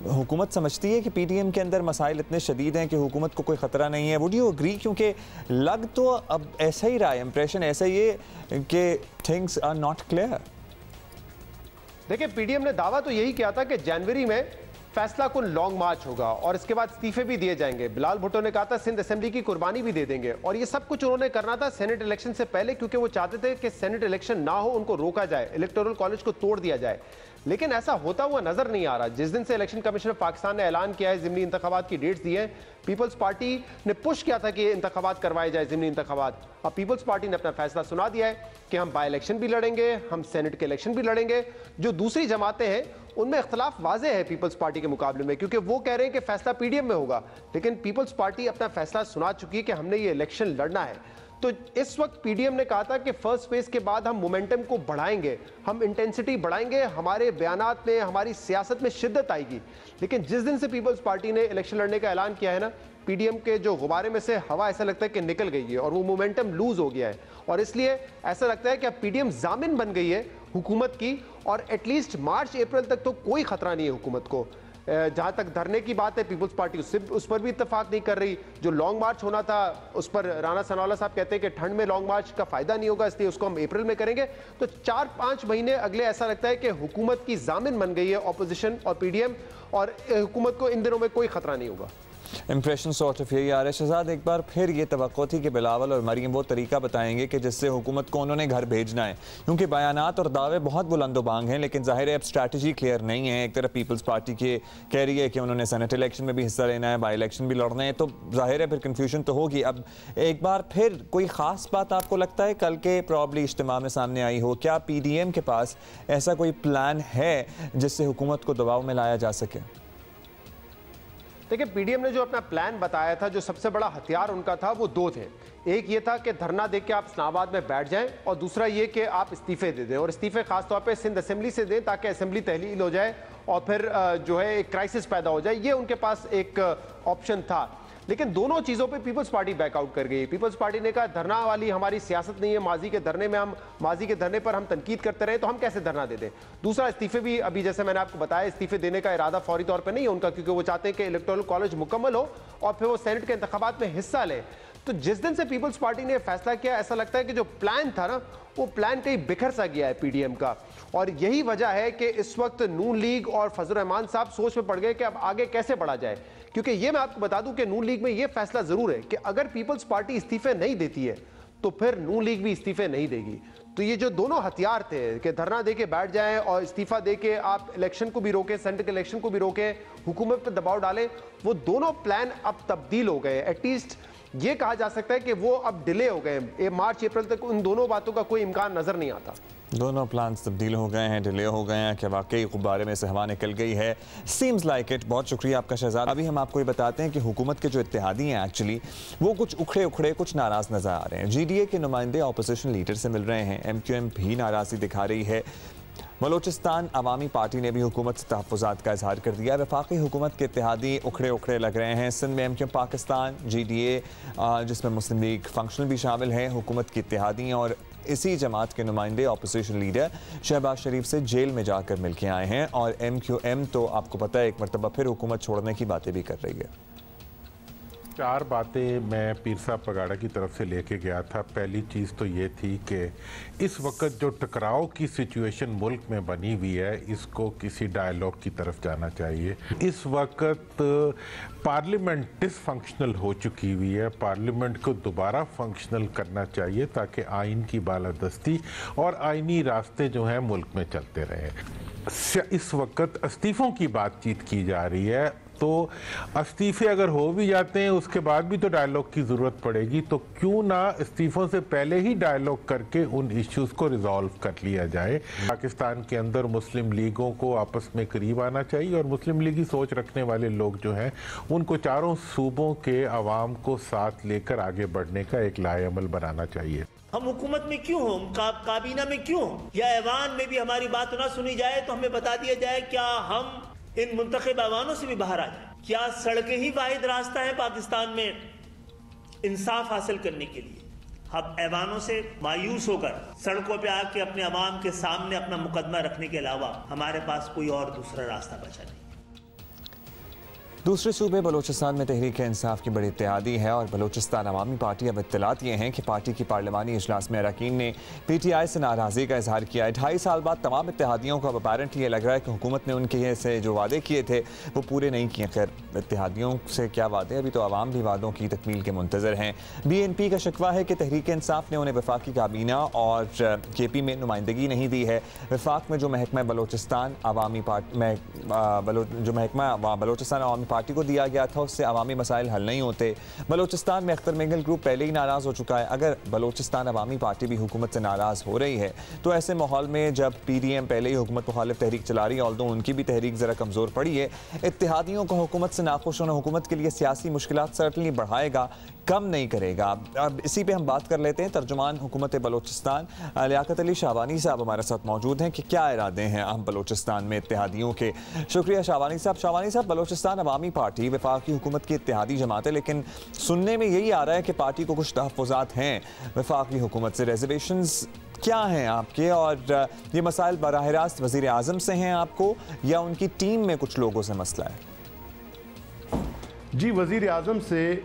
हुकूमत समझती है कि PDM के अंदर मसाइल इतने शदीद हैं कि हुकूमत को कोई ख़तरा नहीं है। Would you agree? क्योंकि लग तो अब ऐसा ही रहा है, इंप्रेशन ऐसा ही है कि थिंग्स आर नॉट क्लियर। देखिए, PDM ने दावा तो यही किया था कि जनवरी में फैसला कुन लॉन्ग मार्च होगा और इसके बाद इस्तीफे भी दिए जाएंगे। बिलाल भुट्टो ने कहा था सिंध असेंबली की कुर्बानी भी दे देंगे, और ये सब कुछ उन्होंने करना था सेनेट इलेक्शन से पहले क्योंकि वो चाहते थे कि सेनेट इलेक्शन ना हो, उनको रोका जाए, इलेक्टोरल कॉलेज को तोड़ दिया जाए। लेकिन ऐसा होता हुआ नजर नहीं आ रहा। जिस दिन से इलेक्शन कमीशन ऑफ पाकिस्तान ने ऐलान किया है, ज़िमनी इंतखाबात की डेट्स दी हैं, पीपल्स पार्टी ने पुश किया था कि इंतखाबात करवाए जाए, ज़िमनी इंतखाबात। अब पीपल्स पार्टी ने अपना फैसला सुना दिया है कि हम बाई इलेक्शन भी लड़ेंगे, हम सेनेट के इलेक्शन भी लड़ेंगे। जो दूसरी जमातें हैं उनमें इख्तलाफ वाज़ेह है पीपल्स पार्टी के मुकाबले में, क्योंकि वो कह रहे हैं कि फैसला PDM में होगा, लेकिन पीपल्स पार्टी अपना फैसला सुना चुकी है कि हमने ये इलेक्शन लड़ना है। तो इस वक्त PDM ने कहा था कि फर्स्ट फेज के बाद हम मोमेंटम को बढ़ाएंगे, हम इंटेंसिटी बढ़ाएंगे, हमारे बयानात में, हमारी सियासत में शिद्दत आएगी। लेकिन जिस दिन से पीपल्स पार्टी ने इलेक्शन लड़ने का ऐलान किया है ना, PDM के जो गुब्बारे में से हवा ऐसा लगता है कि निकल गई है और वो मोमेंटम लूज हो गया है, और इसलिए ऐसा लगता है कि अब PDM जामिन बन गई है हुकूमत की, और एटलीस्ट मार्च अप्रैल तक तो कोई खतरा नहीं है हुकूमत को। जहां तक धरने की बात है, पीपल्स पार्टी उस पर भी इत्तेफाक नहीं कर रही। जो लॉन्ग मार्च होना था उस पर राना सनाउल्लाह साहब कहते हैं कि ठंड में लॉन्ग मार्च का फायदा नहीं होगा, इसलिए उसको हम अप्रैल में करेंगे। तो 4-5 महीने अगले ऐसा लगता है कि हुकूमत की जामिन बन गई है ऑपोजिशन और PDM, और हुकूमत को इन दिनों में कोई खतरा नहीं होगा। इंप्रेशन सॉर्ट ऑफ यही आ रहा है। शहजाद, एक बार फिर ये तवक्को थी कि बिलावल और मरीम वो तरीका बताएंगे कि जिससे हुकूमत को उन्होंने घर भेजना है, क्योंकि बयानात और दावे बहुत बुलंदोबांग हैं, लेकिन जाहिर है अब स्ट्रैटेजी क्लियर नहीं है। एक तरफ पीपल्स पार्टी के कह रही है कि उन्होंने सेनेट इलेक्शन में भी हिस्सा लेना है, बाई इलेक्शन भी लड़ना है, तो जाहिर है फिर कन्फ्यूजन तो होगी। अब एक बार फिर कोई ख़ास बात आपको लगता है कल के प्रॉब्ली इज्तिमा में सामने आई हो? क्या PDM के पास ऐसा कोई प्लान है जिससे हुकूमत को दबाव में लाया जा सके? देखिए, PDM ने जो अपना प्लान बताया था, जो सबसे बड़ा हथियार उनका था, वो 2 थे। एक ये था कि धरना दे के आप इस्लामाबाद में बैठ जाएं, और दूसरा ये कि आप इस्तीफे दे दें, और इस्तीफे खासतौर पे सिंध असेंबली से दें ताकि असेंबली तहलील हो जाए और फिर जो है एक क्राइसिस पैदा हो जाए। ये उनके पास एक ऑप्शन था। लेकिन दोनों चीज़ों पे पीपल्स पार्टी बैकआउट कर गई। पीपल्स पार्टी ने कहा धरना वाली हमारी सियासत नहीं है, माजी के धरने पर हम तनकीद करते रहे तो हम कैसे धरना दे दें। दूसरा, इस्तीफे भी अभी जैसे मैंने आपको बताया, इस्तीफे देने का इरादा फौरी तौर पर नहीं है उनका, क्योंकि वो चाहते हैं कि इलेक्टोरल कॉलेज मुकम्मल हो और फिर वो सेनेट के इंतखाबात में हिस्सा लें। तो जिस दिन से पीपल्स पार्टी ने फैसला किया, ऐसा लगता है कि जो प्लान था ना, वो प्लान कहीं बिखर सा गया है PDM का, और यही वजह है कि इस वक्त नून लीग और फजल रहमान साहब सोच में पड़ गए कि अब आगे कैसे बढ़ा जाए। क्योंकि ये मैं आपको बता दूं कि नून लीग में ये फैसला जरूर है कि अगर पीपल्स पार्टी इस्तीफे नहीं देती है तो फिर नून लीग भी इस्तीफे नहीं देगी। तो ये जो दोनों हथियार थे कि धरना दे के बैठ जाएं और इस्तीफा दे के आप इलेक्शन को भी रोके, सेनेट के इलेक्शन को भी रोके, हुकूमत पर दबाव डालें, वो दोनों प्लान अब तब्दील हो गए। एटलीस्ट ये कहा जा सकता है कि वो अब डिले हो गए। मार्च अप्रैल तक उन दोनों बातों का कोई इम्कान नजर नहीं आता। दोनों प्लान्स तब्दील हो गए हैं, डिले हो गए हैं, कि वाकई गुब्बारे में से हवा निकल गई है। Seems like it. बहुत शुक्रिया आपका शहजाद। अभी हम आपको ये बताते हैं कि हुकूमत के जो इत्तेहादी हैं एक्चुअली वो कुछ उखड़े कुछ नाराज़ नजर आ रहे हैं। GDA के नुमाइंदे अपोजिशन लीडर से मिल रहे हैं, MQM भी नाराज़गी दिखा रही है। बलोचिस्तान अवामी पार्टी ने भी हुकूमत से तहफ़्फ़ुज़ात का इजहार कर दिया। वफाकी हुकूमत के इत्तेहादी उखड़े लग रहे हैं। सिंध में MQM पाकिस्तान, GDA जिसमें मुस्लिम लीग फंक्शनल भी शामिल है, हुकूमत की इत्तेहादी, और इसी जमात के नुमाइंदे अपोजिशन लीडर शहबाज शरीफ से जेल में जाकर मिल के आए हैं। और MQM तो आपको पता है एक मरतबा फिर हुकूमत छोड़ने की बातें भी कर रही है। 4 बातें मैं पीर साहब पगाड़ा की तरफ से लेके गया था। पहली चीज़ तो ये थी कि इस वक्त जो टकराव की सिचुएशन मुल्क में बनी हुई है, इसको किसी डायलॉग की तरफ जाना चाहिए। इस वक्त पार्लियामेंट डिसफंक्शनल हो चुकी हुई है, पार्लियामेंट को दोबारा फंक्शनल करना चाहिए ताकि आइन की बालादस्ती और आइनी रास्ते जो हैं मुल्क में चलते रहें। इस वक्त इस्तीफ़ों की बातचीत की जा रही है, तो इस्तीफे अगर हो भी जाते हैं उसके बाद भी तो डायलॉग की ज़रूरत पड़ेगी, तो क्यों ना इस्तीफ़ों से पहले ही डायलॉग करके उन इश्यूज़ को रिजॉल्व कर लिया जाए। पाकिस्तान के अंदर मुस्लिम लीगों को आपस में करीब आना चाहिए और मुस्लिम लीगी सोच रखने वाले लोग जो हैं उनको चारों सूबों के अवाम को साथ लेकर आगे बढ़ने का एक लाएअमल बनाना चाहिए। हम हुकूमत में क्यों हो, काबीना में क्यों हो, या ऐवान में भी हमारी बात ना सुनी जाए तो हमें बता दिया जाए क्या हम इन मुंतखब ऐवानों से भी बाहर आ जाए। क्या सड़कें ही वाहिद रास्ता है पाकिस्तान में इंसाफ हासिल करने के लिए? हम ऐवानों से मायूस होकर सड़कों पे आके अपने अवाम के सामने अपना मुकदमा रखने के अलावा हमारे पास कोई और दूसरा रास्ता बचा नहीं। दूसरे सूबे बलूचिस्तान में तहरीक इंसाफ की बड़ी इत्तेहादी है और बलूचिस्तान अवामी पार्टी अब इत्तलात ये हैं कि पार्टी की पार्लिमानी इजलास में अरकान ने PTI से नाराज़गी का इजहार किया है। 2.5 साल बाद तमाम इत्तेहादियों को अब अपेरेंटली ये लग रहा है कि हुकूमत ने उनके से जो वादे किए थे वो पूरे नहीं किए। खैर, इत्तेहादियों से क्या वादे, अभी तो अवाम भी वादों की तकमील के मुंतज़र हैं। BNP का शिकवा है कि तहरीक इंसाफ ने उन्हें वफाकी काबीना और KP में नुमाइंदगी नहीं दी है। वफाक में जो महकमा बलूचिस्तान अवामी पार्टी को दिया गया था उससे अवामी मसाइल हल नहीं होते। बलूचिस्तान में अख्तर मेंगल ग्रुप पहले ही नाराज़ हो चुका है। अगर बलूचिस्तान अवामी पार्टी भी हुकूमत से नाराज़ हो रही है तो ऐसे माहौल में जब PDM पहले ही हुकूमत मुखालिफ तहरीक चला रही है, ऑल्दो उनकी भी तहरीक ज़रा कमज़ोर पड़ी है, इत्तेहादियों को हुकूमत से नाखुश होना हुकूमत के लिए सियासी मुश्किलात सर्टनली बढ़ाएगा, कम नहीं करेगा। अब इसी पे हम बात कर लेते हैं। तर्जुमान हुकूमत बलूचिस्तान लियाकत अली शाहवानी साहब हमारे साथ मौजूद हैं कि क्या इरादे हैं अहम बलूचिस्तान में इत्तेहादियों के। शुक्रिया शाहवानी साहब, बलूचिस्तान अवामी पार्टी वफाकी हुकूमत की इत्तेहादी जमात है, लेकिन सुनने में यही आ रहा है कि पार्टी को कुछ तहफ़्फ़ुज़ात हैं वफाकी हुकूमत से। रेजर्वेशंस क्या हैं आपके, और ये मसाइल बराह रास्त वज़ीर आज़म से हैं आपको या उनकी टीम में कुछ लोगों से मसला है? जी, वज़ीर आज़म से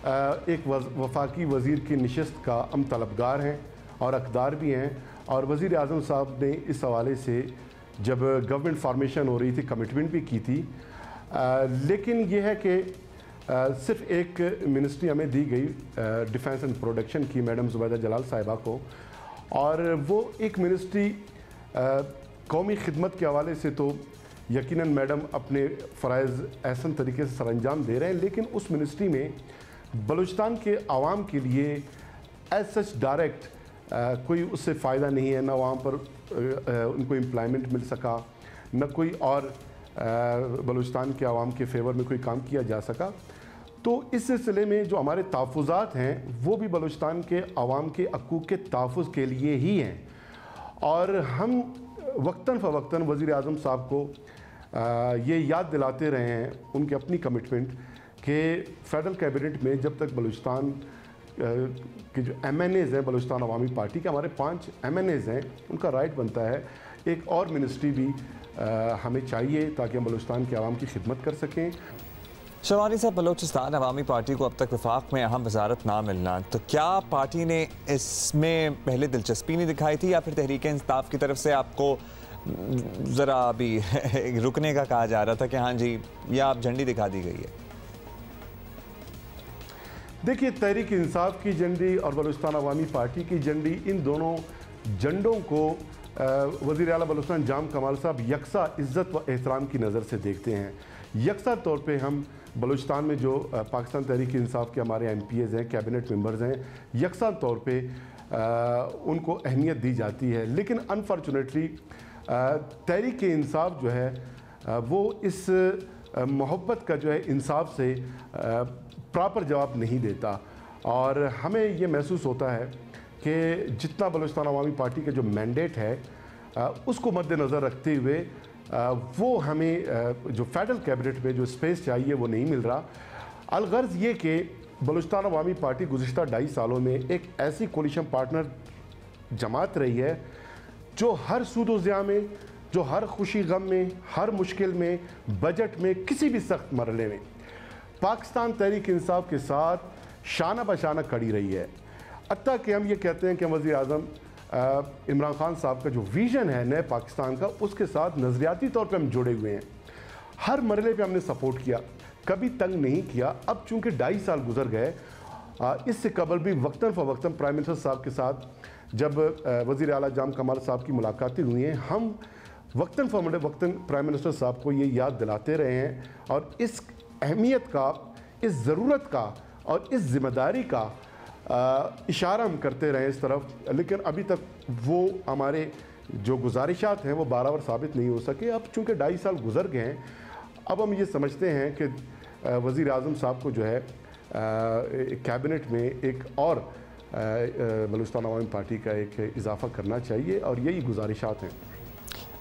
एक वफाकी वज़ीर की नशस्त का हम तलबगार हैं और अक़दार भी हैं, और वज़ीर आज़म साहब ने इस हवाले से जब गवर्नमेंट फॉर्मेशन हो रही थी कमिटमेंट भी की थी। लेकिन यह है कि सिर्फ एक मिनिस्ट्री हमें दी गई डिफेंस एंड प्रोडक्शन की, मैडम ज़ुबैदा जलाल साहिबा को, और वो एक मिनिस्ट्री कौमी खिदमत के हवाले से तो यकीनन मैडम अपने फ़राइज़ एहसन तरीके से सरअंजाम दे रहे हैं, लेकिन उस मिनिस्ट्री में बलूचिस्तान के आवाम के लिए एज सच डायरेक्ट कोई उससे फ़ायदा नहीं है, ना वहाँ पर उनको एम्प्लॉयमेंट मिल सका, न कोई और बलूचिस्तान के आवाम के फेवर में कोई काम किया जा सका। तो इस सिलसिले में जो हमारे तहफ़्फ़ुज़ात हैं वो भी बलूचिस्तान के आवाम के हकूक़ के तहफ़्फ़ुज़ के लिए ही हैं, और हम वक्तन फ़वक्तन वज़ीर आज़म साहब को ये याद दिलाते रहे हैं उनकी अपनी कमिटमेंट कि फ़ेडरल कैबिनेट में जब तक बलूचिस्तान के जो MNAs हैं बलूचिस्तान अवामी पार्टी के, हमारे 5 MNAs हैं, उनका राइट बनता है एक और मिनिस्ट्री भी हमें चाहिए ताकि हम बलूचिस्तान के आवाम की खिदमत कर सकें। शाहवानी साहब, बलूचिस्तान अवामी पार्टी को अब तक वफाक में अहम वजारत ना मिलना, तो क्या पार्टी ने इसमें पहले दिलचस्पी नहीं दिखाई थी या फिर तहरीक इंसाफ की तरफ से आपको ज़रा अभी रुकने का कहा जा रहा था कि हाँ जी या आप झंडी दिखा दी गई है? देखिए, तहरीक इंसाफ की झंडी और बलूचिस्तान अवामी पार्टी की झंडी, इन दोनों झंडों को वज़ीर आला बलूचिस्तान जाम कमाल साहब यकसा इज़्ज़त व एहतराम की नज़र से देखते हैं। यकसा तौर पे हम बलूचिस्तान में जो पाकिस्तान तहरीक इंसाफ के हमारे MPs हैं, कैबिनेट मेंबर्स हैं, यकसा तौर पे उनको अहमियत दी जाती है, लेकिन अनफॉर्चुनेटली तहरीक इंसाफ जो है वो इस मोहब्बत का जो है इंसाफ से प्रॉपर जवाब नहीं देता, और हमें ये महसूस होता है कि जितना बलूचिस्तान अवामी पार्टी का जो मैंडेट है उसको मद्देनज़र रखते हुए वो हमें जो फेडरल कैबिनेट में जो स्पेस चाहिए वो नहीं मिल रहा। अलगर्ज़ ये कि बलूचिस्तान अवामी पार्टी गुज़िश्ता 2.5 सालों में एक ऐसी कोलिशन पार्टनर जमात रही है जो हर सूद-ओ-ज़िया में, जो हर खुशी गम में, हर मुश्किल में, बजट में, किसी भी सख्त मरहले में पाकिस्तान तहरीक इंसाफ के साथ शाना बशाना खड़ी रही है। हत्ता कि हम ये कहते हैं कि वज़ीर आज़म इमरान खान साहब का जो विज़न है नए पाकिस्तान का, उसके साथ नज़रियाती तौर पे हम जुड़े हुए हैं। हर मरले पे हमने सपोर्ट किया, कभी तंग नहीं किया। अब चूंकि 2.5 साल गुजर गए, इससे कबल भी वक्तन फ़वक्तन प्राइम मिनिस्टर साहब के साथ जब वज़ीर आला जाम कमाल साहब की मुलाकातें हुई हैं, हम वक्तन फ़वक्तन प्राइम मिनिस्टर साहब को ये याद दिलाते रहे हैं और इस अहमियत का, इस ज़रूरत का और इस ज़िम्मेदारी का इशारा हम करते रहे इस तरफ। लेकिन अभी तक वो हमारे जो गुजारिशात हैं वो बाराबर साबित नहीं हो सके। अब चूँकि 2.5 साल गुजर गए हैं, अब हम ये समझते हैं कि वज़ीर आज़म साहब को जो है कैबिनेट में एक और बलूचिस्तान अवामी पार्टी का एक इजाफा करना चाहिए और यही गुजारिशात हैं।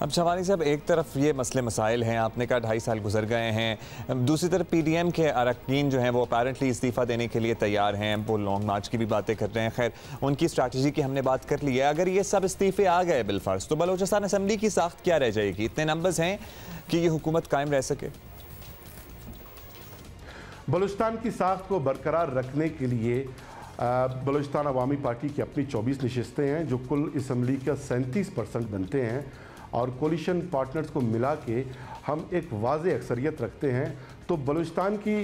अब शवानी साहब, एक तरफ ये मसले मसाइल हैं, आपने कहा 2.5 साल गुजर गए हैं, दूसरी तरफ PDM के अरकान जो हैं वो अपेरेंटली इस्तीफ़ा देने के लिए तैयार हैं, वो लॉन्ग मार्च की भी बातें कर रहे हैं। खैर, उनकी स्ट्रैटेजी की हमने बात कर ली है। अगर ये सब इस्तीफ़े आ गए बिलफर्ज, तो बलूचिस्तान असम्बली की साख्त क्या रह जाएगी? इतने नंबर्स हैं कि ये हुकूमत कायम रह सके? बलूचिस्तान की साख्त को बरकरार रखने के लिए बलूचिस्तान अवामी पार्टी की अपनी 24 नशिस्तें हैं जो कुल असम्बली का 37% बनते हैं और कोलिशन पार्टनर्स को मिला के हम एक वाज़े अक्सरियत रखते हैं। तो बलूचिस्तान की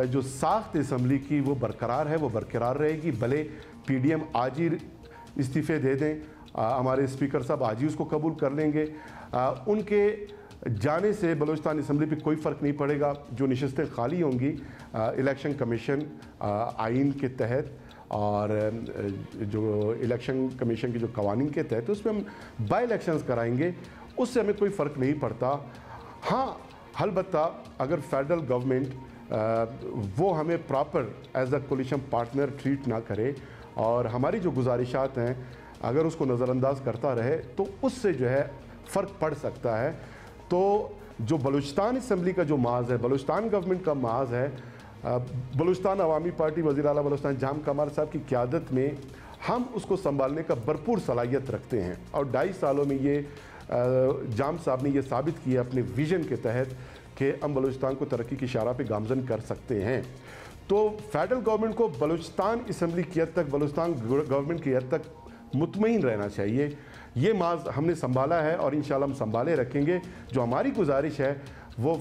जो साख्त असम्बली की वो बरकरार है, वो बरकरार रहेगी। भले PDM आज ही इस्तीफ़े दे दें, हमारे स्पीकर साहब आज ही उसको कबूल कर लेंगे, उनके जाने से बलूचिस्तान असम्बली पे कोई फ़र्क नहीं पड़ेगा। जो नशिस्तें खाली होंगी इलेक्शन कमीशन आइन के तहत और जो इलेक्शन कमीशन के जो कवानीन के तहत उसमें हम बाई इलेक्शंस कराएंगे, उससे हमें कोई फ़र्क नहीं पड़ता। हाँ, अलबत्ता अगर फेडरल गवर्नमेंट वो हमें proper as a coalition partner treat ना करे और हमारी जो गुजारिशात हैं अगर उसको नज़रअंदाज करता रहे, तो उससे जो है फ़र्क पड़ सकता है। तो जो बलूचिस्तान असम्बली का जो माज है, बलूचिस्तान गवर्नमेंट का माज है, बलूचिस्तान अवामी पार्टी वज़ीर आला बलूचिस्तान जाम कमाल साहब की क़यादत में हम उसको संभालने का भरपूर सलाहियत रखते हैं। और 2.5 सालों में ये जाम साहब ने ये साबित किया अपने विज़न के तहत कि हम बलूचिस्तान को तरक्की की शारा पे गामजन कर सकते हैं। तो फेडरल गवर्नमेंट को बलूचिस्तान असम्बली की हद तक, बलूचिस्तान गवर्नमेंट की हद तक मुतमईन रहना चाहिए। ये माज हमने संभाला है और इंशाल्लाह हम संभाले रखेंगे। जो हमारी गुजारिश है वो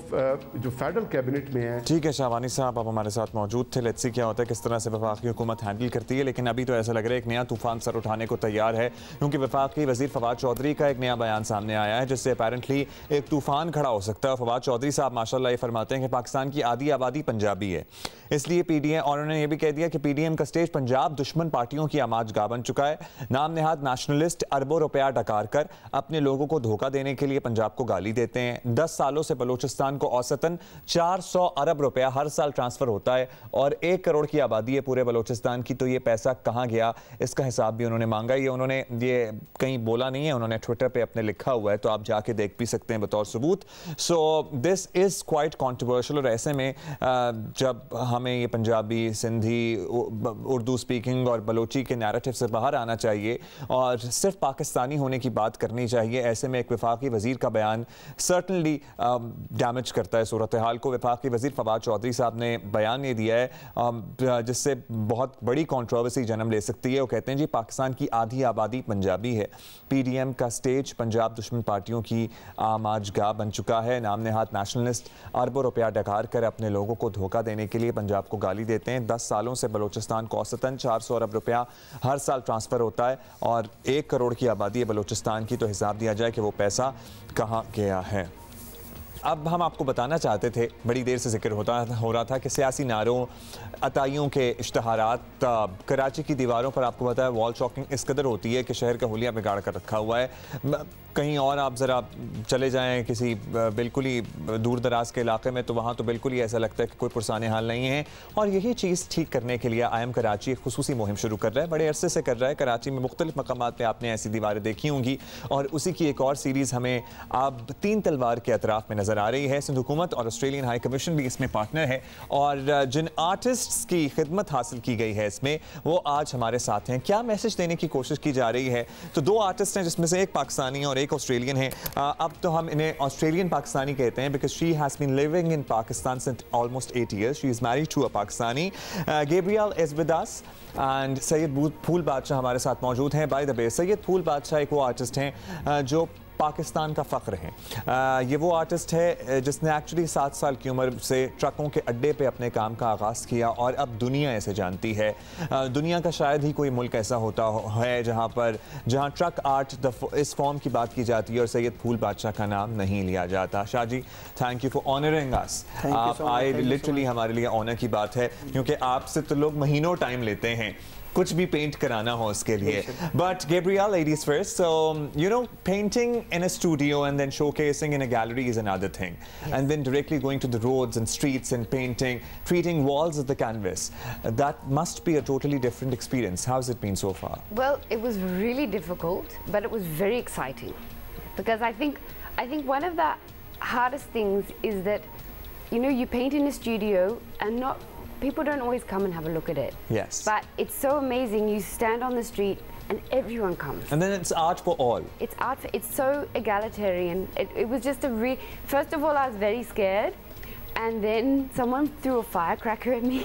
जो फेडरल कैबिनेट में है। ठीक है शाहवानी साहब, आप हमारे साथ मौजूद थे। लेट्स सी क्या होता है, किस तरह से वफाकी हुकूमत हैंडल करती है। लेकिन अभी तो ऐसा लग रहा है एक नया तूफान सर उठाने को तैयार है, क्योंकि वफाकी वजीर फवाद चौधरी का एक नया बयान सामने आया है जिससे अपेरेंटली एक तूफान खड़ा हो सकता है। फवाद चौधरी साहब माशाल्लाह ये फरमाते हैं कि पाकिस्तान की आधी आबादी पंजाबी है, इसलिए PDM, और उन्होंने ये भी कह दिया कि PDM का स्टेज पंजाब दुश्मन पार्टियों की आमाजगाह बन चुका है। नाम नेहाद नेशनलिस्ट अरबों रुपया डकार कर अपने लोगों को धोखा देने के लिए पंजाब को गाली देते हैं। 10 सालों से बलूचिस्तान को औसतन 400 अरब रुपया हर साल ट्रांसफर होता है और 1 करोड़ की आबादी है पूरे बलूचिस्तान की। तो ये पैसा कहां गया, इसका हिसाब भी उन्होंने मांगा। ये उन्होंने ये कहीं बोला नहीं है, उन्होंने ट्विटर पे अपने लिखा हुआ है, तो आप जाके देख भी सकते हैं बतौर सबूत। So this is quite controversial. और ऐसे में जब हमें ये पंजाबी, सिंधी, उर्दू स्पीकिंग और बलोची के नैरेटिव से बाहर आना चाहिए और सिर्फ पाकिस्तानी होने की बात करनी चाहिए, ऐसे में एक वफाकी वजीर का बयान सर्टनली डैमेज करता है सूरत हाल को। वफाकी वजीर फवाद चौधरी साहब ने बयान ये दिया है जिससे बहुत बड़ी कंट्रोवर्सी जन्म ले सकती है। वो कहते हैं जी पाकिस्तान की आधी आबादी पंजाबी है, PDM का स्टेज पंजाब दुश्मन पार्टियों की आमाजगाह बन चुका है। नाम नेहाद नेशनलिस्ट अरबों रुपया डकार कर अपने लोगों को धोखा देने के लिए पंजाब को गाली देते हैं। 10 सालों से बलूचिस्तान को औसतन 400 अरब रुपया हर साल ट्रांसफ़र होता है और 1 करोड़ की आबादी है बलूचिस्तान की। तो हिसाब दिया जाए कि वो पैसा कहाँ गया है। अब हम आपको बताना चाहते थे, बड़ी देर से जिक्र हो रहा था कि सियासी नारों, अताइयों के इश्तहारात, कराची की दीवारों पर आपको पता है वॉल चॉकिंग इस कदर होती है कि शहर का हुलिया बिगाड़ कर रखा हुआ है। कहीं और आप ज़रा चले जाएं किसी बिल्कुल ही दूर दराज के इलाके में, तो वहाँ तो बिल्कुल ही ऐसा लगता है कि कोई पुरसाने हाल नहीं है। और यही चीज़ ठीक करने के लिए IM कराची एक खुसूसी मुहिम शुरू कर रहा है, बड़े अरसे से कर रहा है। कराची में मुख्तलिफ मकामात पर आपने ऐसी दीवारें देखी होंगी और उसी की एक और सीरीज़ हमें अब 3 तलवार के अतराफ़ में नजर नज़र आ रही है। सिंध हुकूमत और ऑस्ट्रेलियन हाई कमीशन भी इसमें पार्टनर है और जिन आर्टिस्ट्स की खिदमत हासिल की गई है इसमें, वो आज हमारे साथ हैं। क्या मैसेज देने की कोशिश की जा रही है? तो 2 आर्टिस्ट हैं जिसमें से एक पाकिस्तानी और एक ऑस्ट्रेलियन है। अब तो हम इन्हें ऑस्ट्रेलियन पाकिस्तानी कहते हैं because she has been living in Pakistan since almost 8 years. She is married to a Pakistani. Gabriel is with us and Syed Phool Badshah हमारे साथ मौजूद हैं। By the way, Syed Phool Badshah एक वो आर्टिस्ट हैं जो पाकिस्तान का फ़ख्र हैं। ये वो आर्टिस्ट है जिसने एक्चुअली 7 साल की उम्र से ट्रकों के अड्डे पे अपने काम का आगाज़ किया और अब दुनिया ऐसे जानती है। दुनिया का शायद ही कोई मुल्क ऐसा होता है जहाँ ट्रक आर्ट इस फॉर्म की बात की जाती है और सैयद फूल बादशाह का नाम नहीं लिया जाता। Shah ji, thank you for honouring अस। आप आए, लिटरली हमारे लिए ऑनर की बात है क्योंकि आपसे तो लोग महीनों टाइम लेते हैं कुछ भी पेंट कराना हो उसके लिए। But Gabriel, ladies first, so you know, painting in a studio and then showcasing in a gallery is another thing. Yes. And then directly going to the roads and streets and painting, treating walls as the canvas. That must be a totally different experience. How's it been so far? Well, it was really difficult, but it was very exciting. Because I think one of the hardest things is that, you know, you paint in a studio and people don't always come and have a look at it. Yes. But it's so amazing. You stand on the street and everyone comes. And then it's art for all. It's art. It's so egalitarian. It was just first of all, I was very scared. And then someone threw a firecracker at me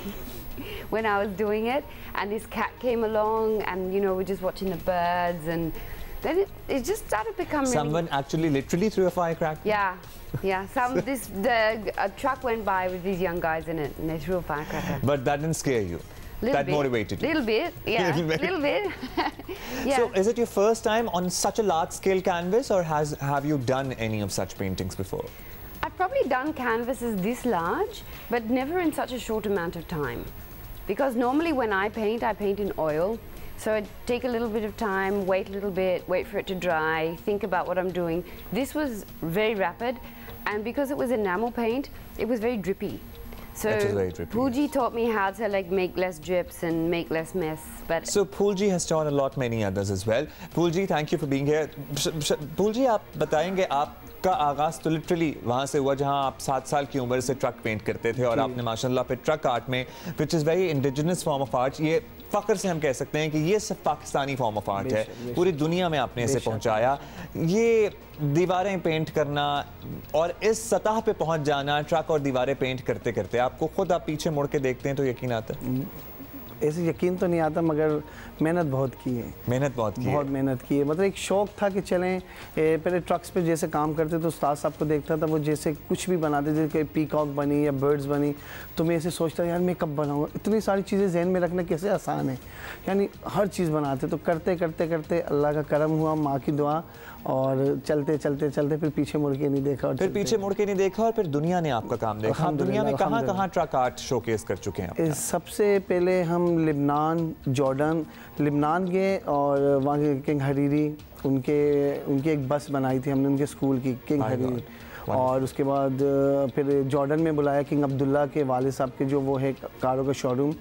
when I was doing it. And this cat came along and, you know, we're just watching the birds. And then it just started becoming Someone actually literally threw a firecracker? Yeah. Yeah, a truck went by with these young guys in it and they threw a firecracker. But that didn't scare you? That motivated you? Little bit, yeah. Little bit. Yeah. So is it your first time on such a large scale canvas or have you done any of such paintings before? I've probably done canvases this large, but never in such a short amount of time. Because normally when I paint in oil. So I take a little bit of time, wait a little bit, wait for it to dry, think about what I'm doing. This was very rapid, and because it was enamel paint, it was very drippy. So Pooji taught me how to like make less drips and make less mess. But so Pooji has taught a lot many others as well. Pooji, thank you for being here. Pooji, आप बताएंगे आपका आगाज़ तो literally वहाँ से हुआ जहाँ आप 7 साल की उम्र से ट्रक पेंट करते थे और आपने माशाल्लाह फिर ट्रक आर्ट में, which is very indigenous form of art, ये फ़ख्र से हम कह सकते हैं कि ये सिर्फ पाकिस्तानी फॉर्म ऑफ आर्ट है, पूरी दुनिया में आपने इसे पहुंचाया। ये दीवारें पेंट करना और इस सतह पे पहुंच जाना, ट्रक और दीवारें पेंट करते करते आपको खुद आप पीछे मुड़ के देखते हैं तो यकीन आता है? ऐसे यकीन तो नहीं आता, मगर मेहनत बहुत की है। बहुत मेहनत की है। मतलब एक शौक़ था कि चलें, पहले ट्रक्स पे जैसे काम करते तो उस्ताद साहब को देखता था, वो जैसे कुछ भी बनाते थे, कोई पीकॉक बनी या बर्ड्स बनी, तो मैं ऐसे सोचता यार मैं कब बनाऊँगा। इतनी सारी चीज़ें जहन में रखना कैसे आसान है, यानी हर चीज़ बनाते। तो करते करते करते अल्लाह का करम हुआ, माँ की दुआ, और चलते चलते चलते फिर पीछे मुड़ के नहीं देखा। और फिर पीछे मुड़ के नहीं देखा और फिर दुनिया ने आपका काम देखा। दुनिया में कहाँ ट्रक आर्ट शोकेस कर चुके हैं? सबसे पहले हम लिबनान, जॉर्डन, लिबनान गए और वहाँ के किंग हरीरी, उनकी एक बस बनाई थी हमने उनके स्कूल की, किंग हरीरी। और उसके बाद फिर जॉर्डन में बुलाया किंग अब्दुल्ला के वालिद साहब के, जो वो है कारों का शोरूम,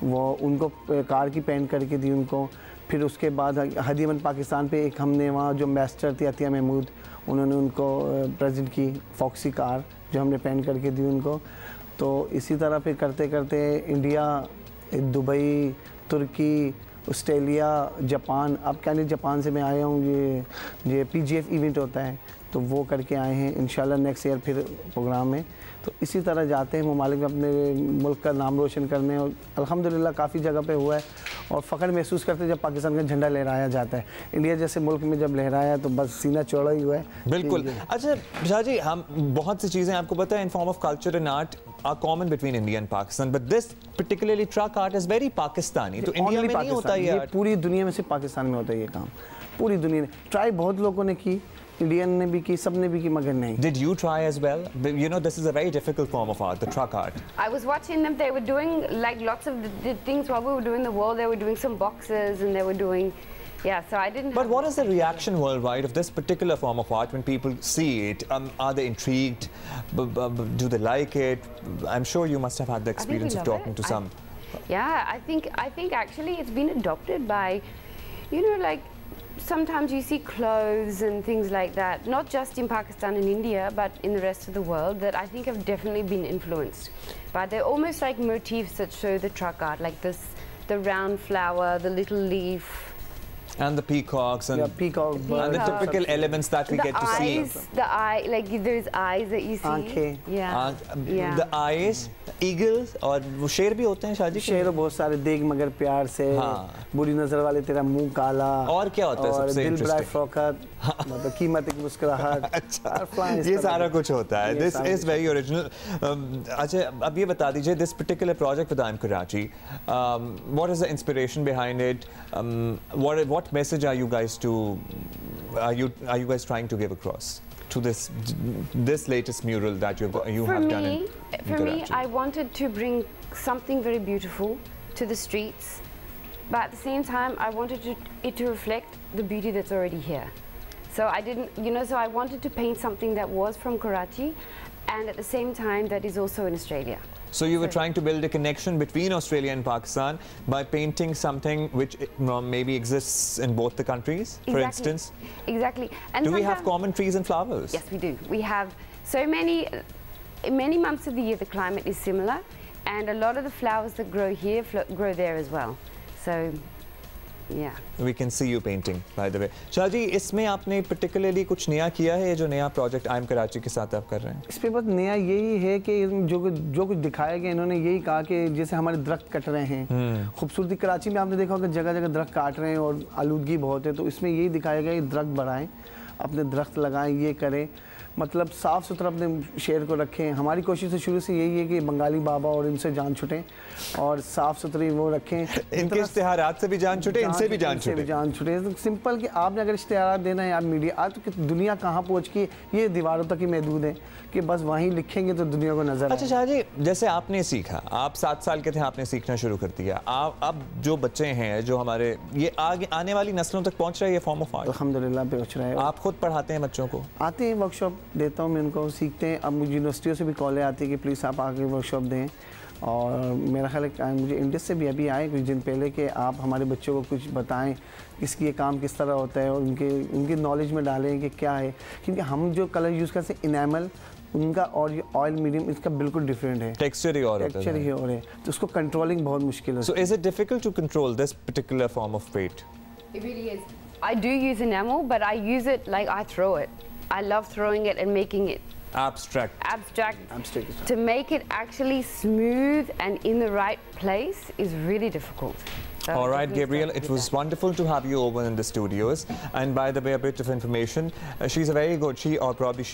वो उनको कार की पेंट करके दी उनको। फिर उसके बाद हदीमन पाकिस्तान पे एक हमने वहाँ जो मास्टर थी अतिया महमूद, उन्होंने उनको प्रेजेंट की फॉक्सी कार जो हमने पेंट करके दी उनको। तो इसी तरह फिर करते करते इंडिया, दुबई, तुर्की, ऑस्ट्रेलिया, जापान। अब क्या नहीं, जापान से मैं आया हूँ, ये PGF इवेंट होता है तो वो करके आए हैं। इंशाल्लाह नेक्स्ट ईयर फिर प्रोग्राम है। तो इसी तरह जाते हैं ममालिक में अपने मुल्क का नाम रोशन करने, और अल्हम्दुलिल्लाह काफ़ी जगह पे हुआ है और फ़ख्र महसूस करते हैं जब पाकिस्तान का झंडा लहराया जाता है। इंडिया जैसे मुल्क में जब लहराया तो बस सीना चौड़ा ही हुआ है। बिल्कुल। अच्छा शाह जी, हम बहुत सी चीज़ें आपको पता है in form of culture and art are common between India and Pakistan, but this particularly truck art is very Pakistani. तो इंडिया में नहीं होता ये, पूरी दुनिया में सिर्फ पाकिस्तान में होता है ये काम। पूरी दुनिया ने ट्राई बहुत लोगों ने की, इंडियन ने भी की, सबने भी की, मगर नहीं। Did you try as well? You know, this is a very difficult form of art, the truck art. I was watching them. They were doing like lots of the things while we were doing the wall. They were doing some boxes and they were doing, yeah. So I didn't. But what is the reaction worldwide of this particular form of art when people see it? Are they intrigued? Do they like it? I'm sure you must have had the experience of talking to some. Yeah, I think actually it's been adopted by, you know, like sometimes you see clothes and things like that, not just in Pakistan and India, but in the rest of the world, that I think have definitely been influenced. But they're almost like motifs that show the truck art, like this, the round flower, the little leaf. And the peacocks and, and the typical elements that we get to see. The eye, like there's eyes that you see. Yeah. The eyes, eagles, और वो शेर भी होते हैं शादी के? शेर बहुत सारे, देख मगर प्यार से, बुरी नजर वाले तेरा मुंह काला, और क्या होता है सबसे दिल बड़ा फ़ौक़त, मतलब कीमत की मुस्कुराहट, ये सारा कुछ होता है. This is very original. अच्छा, अब ये बता दीजिए, this particular project with IIM Karachi, what is the inspiration behind it? What message are you guys trying to give across to this latest mural that you have done in Karachi? For me, I wanted to bring something very beautiful to the streets, but at the same time, I wanted it to reflect the beauty that's already here. So I didn't, so I wanted to paint something that was from Karachi, and at the same time, that is also in Australia. So you were trying to build a connection between Australia and Pakistan by painting something which maybe exists in both the countries, for instance? Exactly. And do we have common trees and flowers? Yes, we do. We have so many months of the year the climate is similar, and a lot of the flowers that grow here grow there as well. So, yeah. We can see you painting, by the way. Shah ji, इसमें आपने particularly कुछ नया किया है, जो नया project IIM Karachi के साथ आप कर रहे हैं? इस पे बस नया यही है कि जो कुछ दिखाया गया, इन्होंने यही कहा कि जैसे हमारे दरख्त कट रहे हैं, खूबसूरती कराची में आपने देखा होगा जगह जगह दरख्त काट रहे हैं और आलूदगी बहुत है, तो इसमें यही दिखाया गया कि दरख्त बढ़ाएं, अपने दरख्त लगाएं, ये करें, मतलब साफ़ सुथरा अपने शहर को रखें. हमारी कोशिश तो शुरू से यही है कि बंगाली बाबा और इनसे जान छुटें और साफ़ सुथरी वो रखें. इनके इश्तिहारात से भी जान छुटे, इनसे भी जान छुटे. तो सिंपल कि आपने अगर इश्तिहारात देना है, आप मीडिया, आज तो दुनिया कहाँ पहुँच की, ये दीवारों तक ही महदूद है कि बस वहीं लिखेंगे तो दुनिया को नजर. अच्छा शाह जी, जैसे आपने सीखा, आप 7 साल के थे, आपने सीखना शुरू कर दिया, अब जो बच्चे हैं, जो हमारे ये आगे आने वाली नस्लों तक पहुँच रहा है ये फॉर्म ऑफ आर्ट? अल्हम्दुलिल्लाह पहुँच रहा है. आप खुद पढ़ाते हैं बच्चों को? आते हैं, वर्कशॉप देता हूँ मैं उनको, सीखते हैं. अब मुझे यूनिवर्सिटियों से भी कॉलें आती है कि प्लीज़ आप आके वर्कशॉप दें, और मेरा ख्याल है मुझे इंडिया से भी अभी आए कुछ दिन पहले कि आप हमारे बच्चों को कुछ बताएं इसकी ये काम किस तरह होता है और उनके नॉलेज में डालें कि क्या है, क्योंकि हम जो कलर यूज़ करते हैं इनेमल, उनका और ये ऑयल मीडियम इसका बिल्कुल डिफरेंट है, टेक्सचर ही और है, तो उसको कंट्रोलिंग बहुत मुश्किल है. So is it difficult to control this particular form of paint? It really is. I do use enamel, but I use it like I throw it. I love throwing it and making it abstract. To make it actually smooth and in the right place is really difficult. All right, Gabrielle, it was wonderful to have you over in the studios. And by the way, a bit of information, she's a very good, she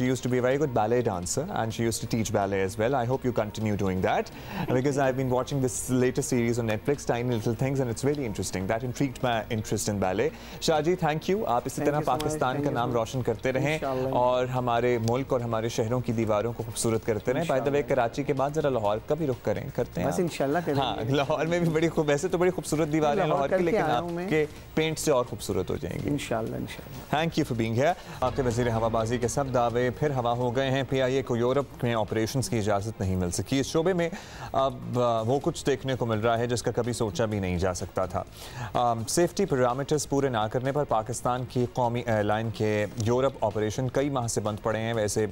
used to be a very good ballet dancer, and she used to teach ballet as well. I hope you continue doing that, because I've been watching this latest series on Netflix, Tiny Little Things, and it's really interesting. That intrigued my interest in ballet. Shah ji, thank you. आप इसी तरह पाकिस्तान का नाम रोशन करते रहें और हमारे मुल्क और हमारे शहरों की दीवारों को खूबसूरत करते रहें. By the way, कराची के बाद जरा लाहौर का भी रुख करते हैं. बस इंशाल्लाह करेंगे. हाँ, लाहौर में भी बड़ी खूब, वैसे तो बड़ी खूबसूरत लाहौर की, लेकिन आपके पेंट से और खूबसूरत हो जाएंगे इंशाल्लाह. Thank you for being here. आपके वज़ीर हवाबाजी के सब दावे फिर हवा हो गए हैं. PIA को यूरोप में ऑपरेशंस की इजाज़त नहीं मिल सकी. इस शोबे में अब वो कुछ देखने को मिल रहा है जिसका कभी सोचा भी नहीं जा सकता था. सेफ्टी पैरामीटर्स पूरे ना करने पर पाकिस्तान की कौमी एयरलाइन के यूरोप ऑपरेशन कई माह से बंद पड़े हैं. वैसे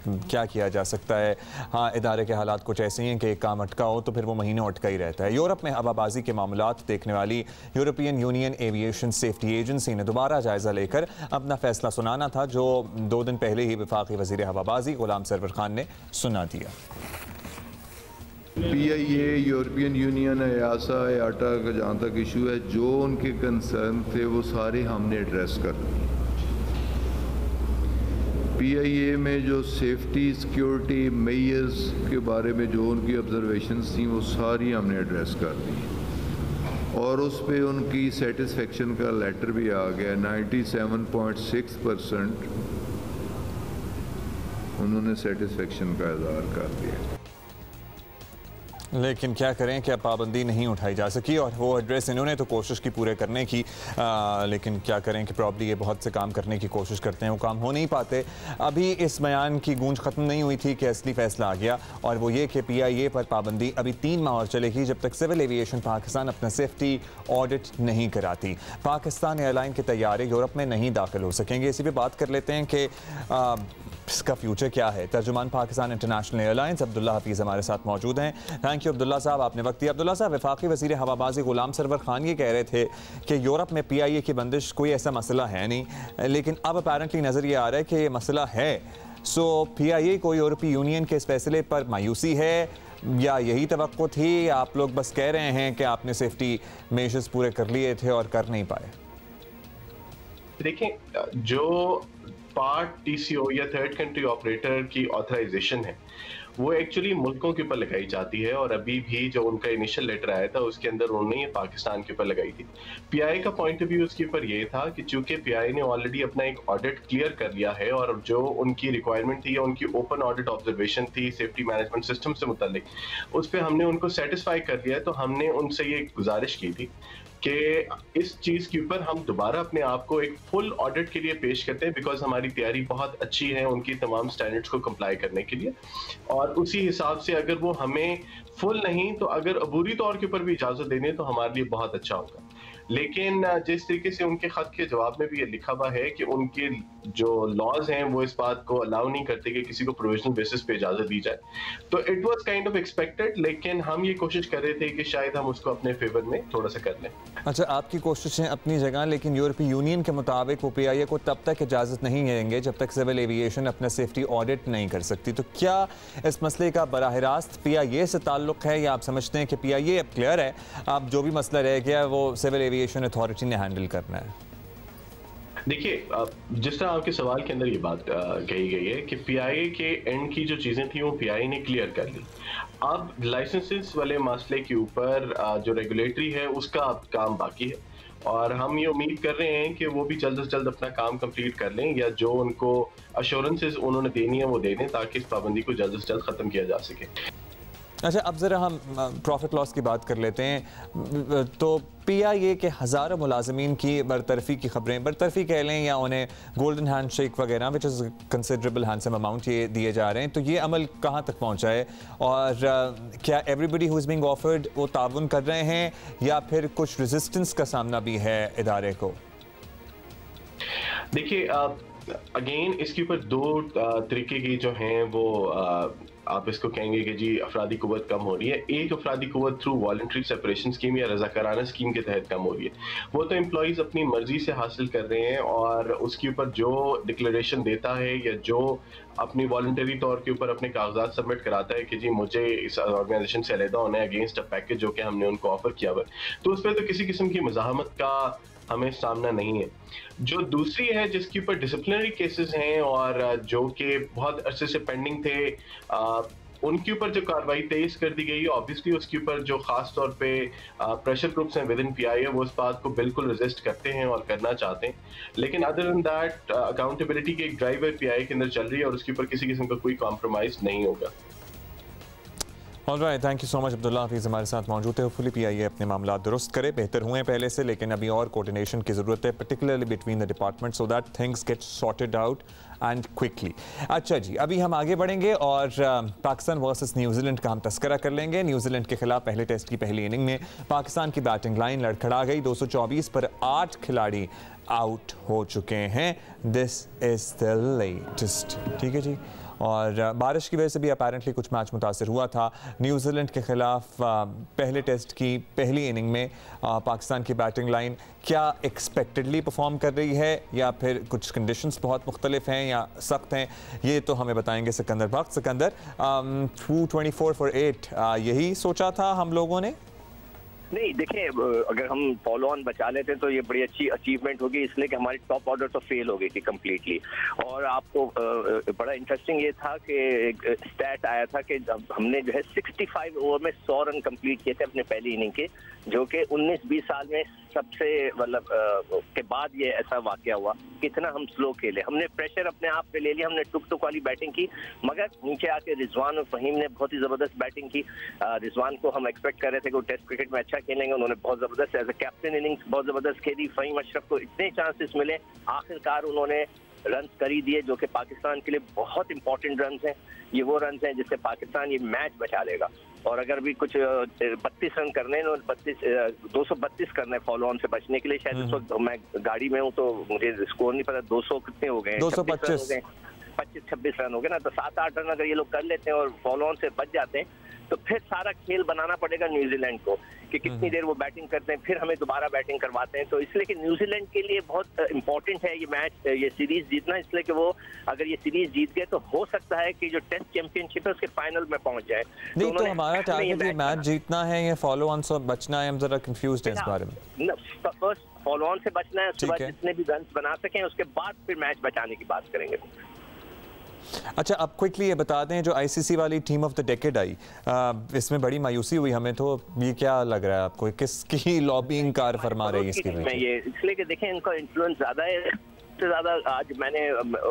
क्या किया जा सकता है? हाँ, इदारे के हालात कुछ ऐसे ही हैं कि एक काम अटका हो तो फिर वो महीनों अटका ही रहता है. यूरोप में हवाबाजी के मामलात देखने वाली European union aviation safety agency ने दोबारा जायजा लेकर अपना फैसला सुनाना था, जो 2 दिन पहले ही वफाकी वज़ीर हवाबाजी गुलाम सरवर खान ने सुना दिया. PIA, European union, EASA, IATA का जहाँ तक इशू है, जो उनके कंसर्न थे वो सारे हमने एड्रेस कर दिए. PIA में जो सेफ्टी सिक्योरिटी मेजर्स के बारे में जो उनकी ऑब्जर्वेशंस थी वो सारी हमने एड्रेस कर दी, और उस पे उनकी सेटिस्फेक्शन का लेटर भी आ गया. 97.6% उन्होंने सेटिस्फेक्शन का इज़हार कर दिया. लेकिन क्या करें कि पाबंदी नहीं उठाई जा सकी और वो एड्रेस इन्होंने तो कोशिश की पूरे करने की, लेकिन क्या करें कि प्रॉब्ली ये बहुत से काम करने की कोशिश करते हैं, वो काम हो नहीं पाते। अभी इस बयान की गूंज ख़त्म नहीं हुई थी कि असली फैसला आ गया और वो ये कि PIA पर पाबंदी अभी 3 माह और चलेगी जब तक सिविल एविएशन पाकिस्तान अपना सेफ्टी ऑडिट नहीं कराती। पाकिस्तान एयरलाइन के तैयारे यूरोप में नहीं दाखिल हो सकेंगे। इसी पर बात कर लेते हैं कि इसका फ्यूचर क्या है। तर्जुमान पाकिस्तान इंटरनेशनल एयरलाइंस अब्दुल्ला हफीज़ हमारे साथ मौजूद हैं। थैंक यू अब्दुल्ला साहब, आपने वक्त दिया। अब्दुल्ला साहब, वफाकी वज़ीर हवाबाजी गुलाम सरवर खान ये कह रहे थे कि यूरोप में PIA की बंदिश कोई ऐसा मसला है नहीं, लेकिन अब अपेरेंटली नज़र ये आ रहा है कि ये मसला है। सो PIA को यूरोपीय यूनियन के इस फैसले पर मायूसी है या यही तवक्को थी, आप लोग बस कह रहे हैं कि आपने सेफ्टी मेजर्स पूरे कर लिए थे और कर नहीं पाए? देखें, जो पार्ट TCO या थर्ड कंट्री ऑपरेटर की ऑथराइजेशन है वो एक्चुअली मुल्कों के ऊपर लगाई जाती है और अभी भी जो उनका इनिशियल लेटर आया था उसके अंदर उन्होंने ये पाकिस्तान के ऊपर लगाई थी। PIA का पॉइंट ऑफ व्यू उसके ऊपर ये था कि चूंकि PIA ने ऑलरेडी अपना एक ऑडिट क्लियर कर लिया है और जो उनकी रिक्वायरमेंट थी या उनकी ओपन ऑडिट ऑब्जर्वेशन थी सेफ्टी मैनेजमेंट सिस्टम से मुतालिक, उस पर हमने उनको सेटिस्फाई कर लिया। तो हमने उनसे ये गुजारिश की थी कि इस चीज़ के ऊपर हम दोबारा अपने आप को एक फुल ऑडिट के लिए पेश करते हैं, बिकॉज हमारी तैयारी बहुत अच्छी है उनकी तमाम स्टैंडर्ड्स को कंप्लाई करने के लिए। और उसी हिसाब से अगर वो हमें फुल नहीं तो अगर अबूरी तौर के ऊपर भी इजाज़त देने तो हमारे लिए बहुत अच्छा होगा। लेकिन जिस तरीके से उनके खत के जवाब में भी ये लिखा हुआ है कि उनके जो लॉज हैं वो इस बात को अलाउ नहीं करते कि किसी को प्रोविजनल बेसिस पे इजाजत दी जाए, तो it was kind of expected. लेकिन हम ये कोशिश कर रहे थे कि शायद हम उसको अपने फेवर में थोड़ा सा कर लें। अच्छा, आपकी कोशिशें अपनी जगह, लेकिन यूरोपीय यूनियन के मुताबिक वो PIA को तब तक इजाज़त नहीं देंगे जब तक सिविल एविएशन अपना सेफ्टी ऑडिट नहीं कर सकती। तो क्या इस मसले का बराह रास्त PIA से ताल्लुक है या आप समझते हैं कि PIA अब क्लियर है, अब जो भी मसला रह गया वो सिविल एविएशन अथॉरिटी ने हैंडल करना है? देखिए, जिस तरह आपके सवाल के अंदर ये बात कही गई है कि PIA के एंड की जो चीज़ें थी वो PIA ने क्लियर कर ली। अब लाइसेंसेस वाले मसले के ऊपर जो रेगुलेटरी है उसका अब काम बाकी है और हम ये उम्मीद कर रहे हैं कि वो भी जल्द से जल्द अपना काम कंप्लीट कर लें या जो उनको अश्योरेंसेस उन्होंने देनी है वो दे दें ताकि इस पाबंदी को जल्द से जल्द ख़त्म किया जा सके। अच्छा, अब ज़रा हम प्रॉफिट लॉस की बात कर लेते हैं। तो PIA के हज़ारों मुलाजमीन की बरतरफ़ी की खबरें, बरतरफ़ी कह लें या उन्हें गोल्डन हैंड शेक वगैरह which is considerable handsome amount ये दिए जा रहे हैं, तो ये अमल कहाँ तक पहुँचा है और क्या everybody who is being offered वो ताउन कर रहे हैं या फिर कुछ रेजिस्टेंस का सामना भी है इदारे को? देखिए, अगेन इसके ऊपर दो तरीके की जो हैं वो आप इसको कहेंगे कि जी अफरादी कुव्वत कम हो रही है। एक अफरादी कुव्वत थ्रू वॉलंटरी सेपरेशन स्कीम या रज़ाकाराना स्कीम के तहत कम हो रही है। वो तो एम्प्लॉइज़ अपनी मर्जी से हासिल कर रहे हैं और उसके ऊपर जो डिक्लेरेशन देता है या जो अपनी वॉलंटरी तौर के ऊपर अपने कागजात सबमिट कराता है कि जी मुझे इस ऑर्गेनाइजेशन से अलहदा होना है अगेंस्ट अ पैकेज जो कि हमने उनको ऑफर किया हुआ, तो उस पर तो किसी किस्म की मज़ाहमत का हमें सामना नहीं है। जो दूसरी है जिसके ऊपर डिसिप्लिनरी केसेस हैं और जो कि बहुत अरसे से पेंडिंग थे, उनके ऊपर जो कार्रवाई तेज कर दी गई, ऑब्वियसली उसके ऊपर जो खास तौर पे प्रेशर ग्रुप्स हैं विद इन PIA वो इस बात को बिल्कुल रेजिस्ट करते हैं और करना चाहते हैं। लेकिन अदर देन दैट अकाउंटेबिलिटी की एक ड्राइव PIA के अंदर चल रही है और उसके ऊपर किसी किस्म का कोई कॉम्प्रोमाइज नहीं होगा। Alright, thank you so much. Abdullah Hafeez हमारे साथ मौजूद है। होपफुली PIA अपने मामला दुरुस्त करे, बेहतर हुए पहले से, लेकिन अभी और कोऑर्डिनेशन की ज़रूरत है, particularly between the department so that things get sorted out and quickly. अच्छा जी, अभी हम आगे बढ़ेंगे और पाकिस्तान वर्सेस न्यूजीलैंड का हम तस्करा कर लेंगे। न्यूजीलैंड के खिलाफ पहले टेस्ट की पहली इनिंग में पाकिस्तान की बैटिंग लाइन लड़खड़ा गई। 224 पर 8 खिलाड़ी आउट हो चुके हैं। दिस इज़ द लेटेस्ट, ठीक है जी। और बारिश की वजह से भी अपेरेंटली कुछ मैच मुतासर हुआ था। न्यूजीलैंड के खिलाफ पहले टेस्ट की पहली इनिंग में पाकिस्तान की बैटिंग लाइन क्या एक्सपेक्टेडली परफॉर्म कर रही है या फिर कुछ कंडीशंस बहुत मुख्तलिफ हैं या सख्त हैं, ये तो हमें बताएंगे सिकंदर भक्त। सिकंदर, 224 for 8 यही सोचा था हम लोगों ने? नहीं, देखिए, अगर हम फॉलो ऑन बचा लेते तो ये बड़ी अच्छी अचीवमेंट होगी, इसलिए कि हमारी टॉप ऑर्डर तो फेल हो गई थी कम्प्लीटली। और आपको बड़ा इंटरेस्टिंग ये था कि एक स्टैट आया था कि हमने जो है 65 ओवर में 100 रन कंप्लीट किए थे अपने पहली इनिंग के, जो कि 19-20 साल में सबसे मतलब के बाद ये ऐसा वाकया हुआ, कितना हम स्लो खेले, हमने प्रेशर अपने आप पे ले लिया, हमने टुक वाली बैटिंग की, मगर नीचे आके रिजवान और फहीम ने बहुत ही जबरदस्त बैटिंग की। रिजवान को हम एक्सपेक्ट कर रहे थे कि वो टेस्ट क्रिकेट में अच्छा खेलेंगे, उन्होंने बहुत जबरदस्त एज ए कैप्टन इनिंग्स बहुत जबरदस्त खेली। फहीम अशरफ को इतने चांसेस मिले, आखिरकार उन्होंने रन कर ही दिए, जो कि पाकिस्तान के लिए बहुत इंपॉर्टेंट रन हैं। ये वो रन हैं जिससे पाकिस्तान ये मैच बचा लेगा। और अगर भी कुछ 32 रन करने हैं, 232 करना है फॉलो ऑन से बचने के लिए। शायद इस वक्त मैं गाड़ी में हूँ तो मुझे स्कोर नहीं पता, 200 कितने हो गए, 25-26 रन हो गए ना, तो 7-8 रन अगर ये लोग कर लेते हैं और फॉलो ऑन से बच जाते हैं तो फिर सारा खेल बनाना पड़ेगा न्यूजीलैंड को कि कितनी देर वो बैटिंग करते हैं, फिर हमें दोबारा बैटिंग करवाते हैं। तो इसलिए कि न्यूजीलैंड के लिए बहुत इंपॉर्टेंट है ये मैच, ये सीरीज जीतना, इसलिए कि वो अगर ये सीरीज जीत गए तो हो सकता है कि जो टेस्ट चैंपियनशिप है उसके फाइनल में पहुंच जाए। नहीं तो हमारा टारगेट ये मैच जीतना है या फॉलो ऑन से बचना है? हम जरा कंफ्यूज्ड हैं इस बारे में। फर्स्ट फॉलो ऑन से बचना है, उसके बाद जितने भी रन बना सकें उसके बाद फिर मैच बचाने की बात करेंगे। अच्छा, अब क्विकली ये बता दें, जो आईसीसी वाली टीम ऑफ द डेकेड आई, इसमें बड़ी मायूसी हुई हमें, तो ये क्या लग रहा है आपको, किसकी लॉबिंग कार फरमा रही है इसकी वजह? ये इसलिए कि देखें इनका इन्फ्लुएंस ज़्यादा है, सबसे ज़्यादा। आज मैंने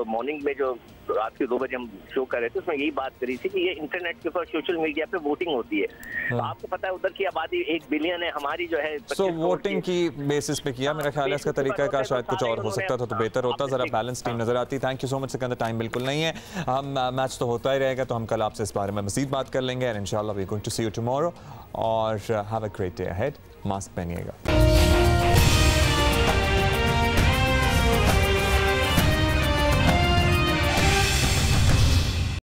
मॉर्निंग में जो रात के 2 बजे हम शो कर रहे थे उसमें यही बात करी थी कि ये इंटरनेट के ऊपर सोशल मीडिया पे वोटिंग होती है। तो आपको पता है उधर की आबादी 1 बिलियन है, हमारी जो है वोटिंग की बेसिस पे किया। मेरा ख्याल है इसका तरीका का शायद कुछ और हो सकता था तो बेहतर होता, जरा बैलेंस टीम नजर आती। Thank you so much Sikandar, time बिल्कुल नहीं है, हम मैच तो होता ही रहेगा, तो हम कल आपसे इस बारे में मजीद बात कर लेंगे। एंड इंशाल्लाह we are going to see you tomorrow और have a great day ahead. Mask पहनिएगा।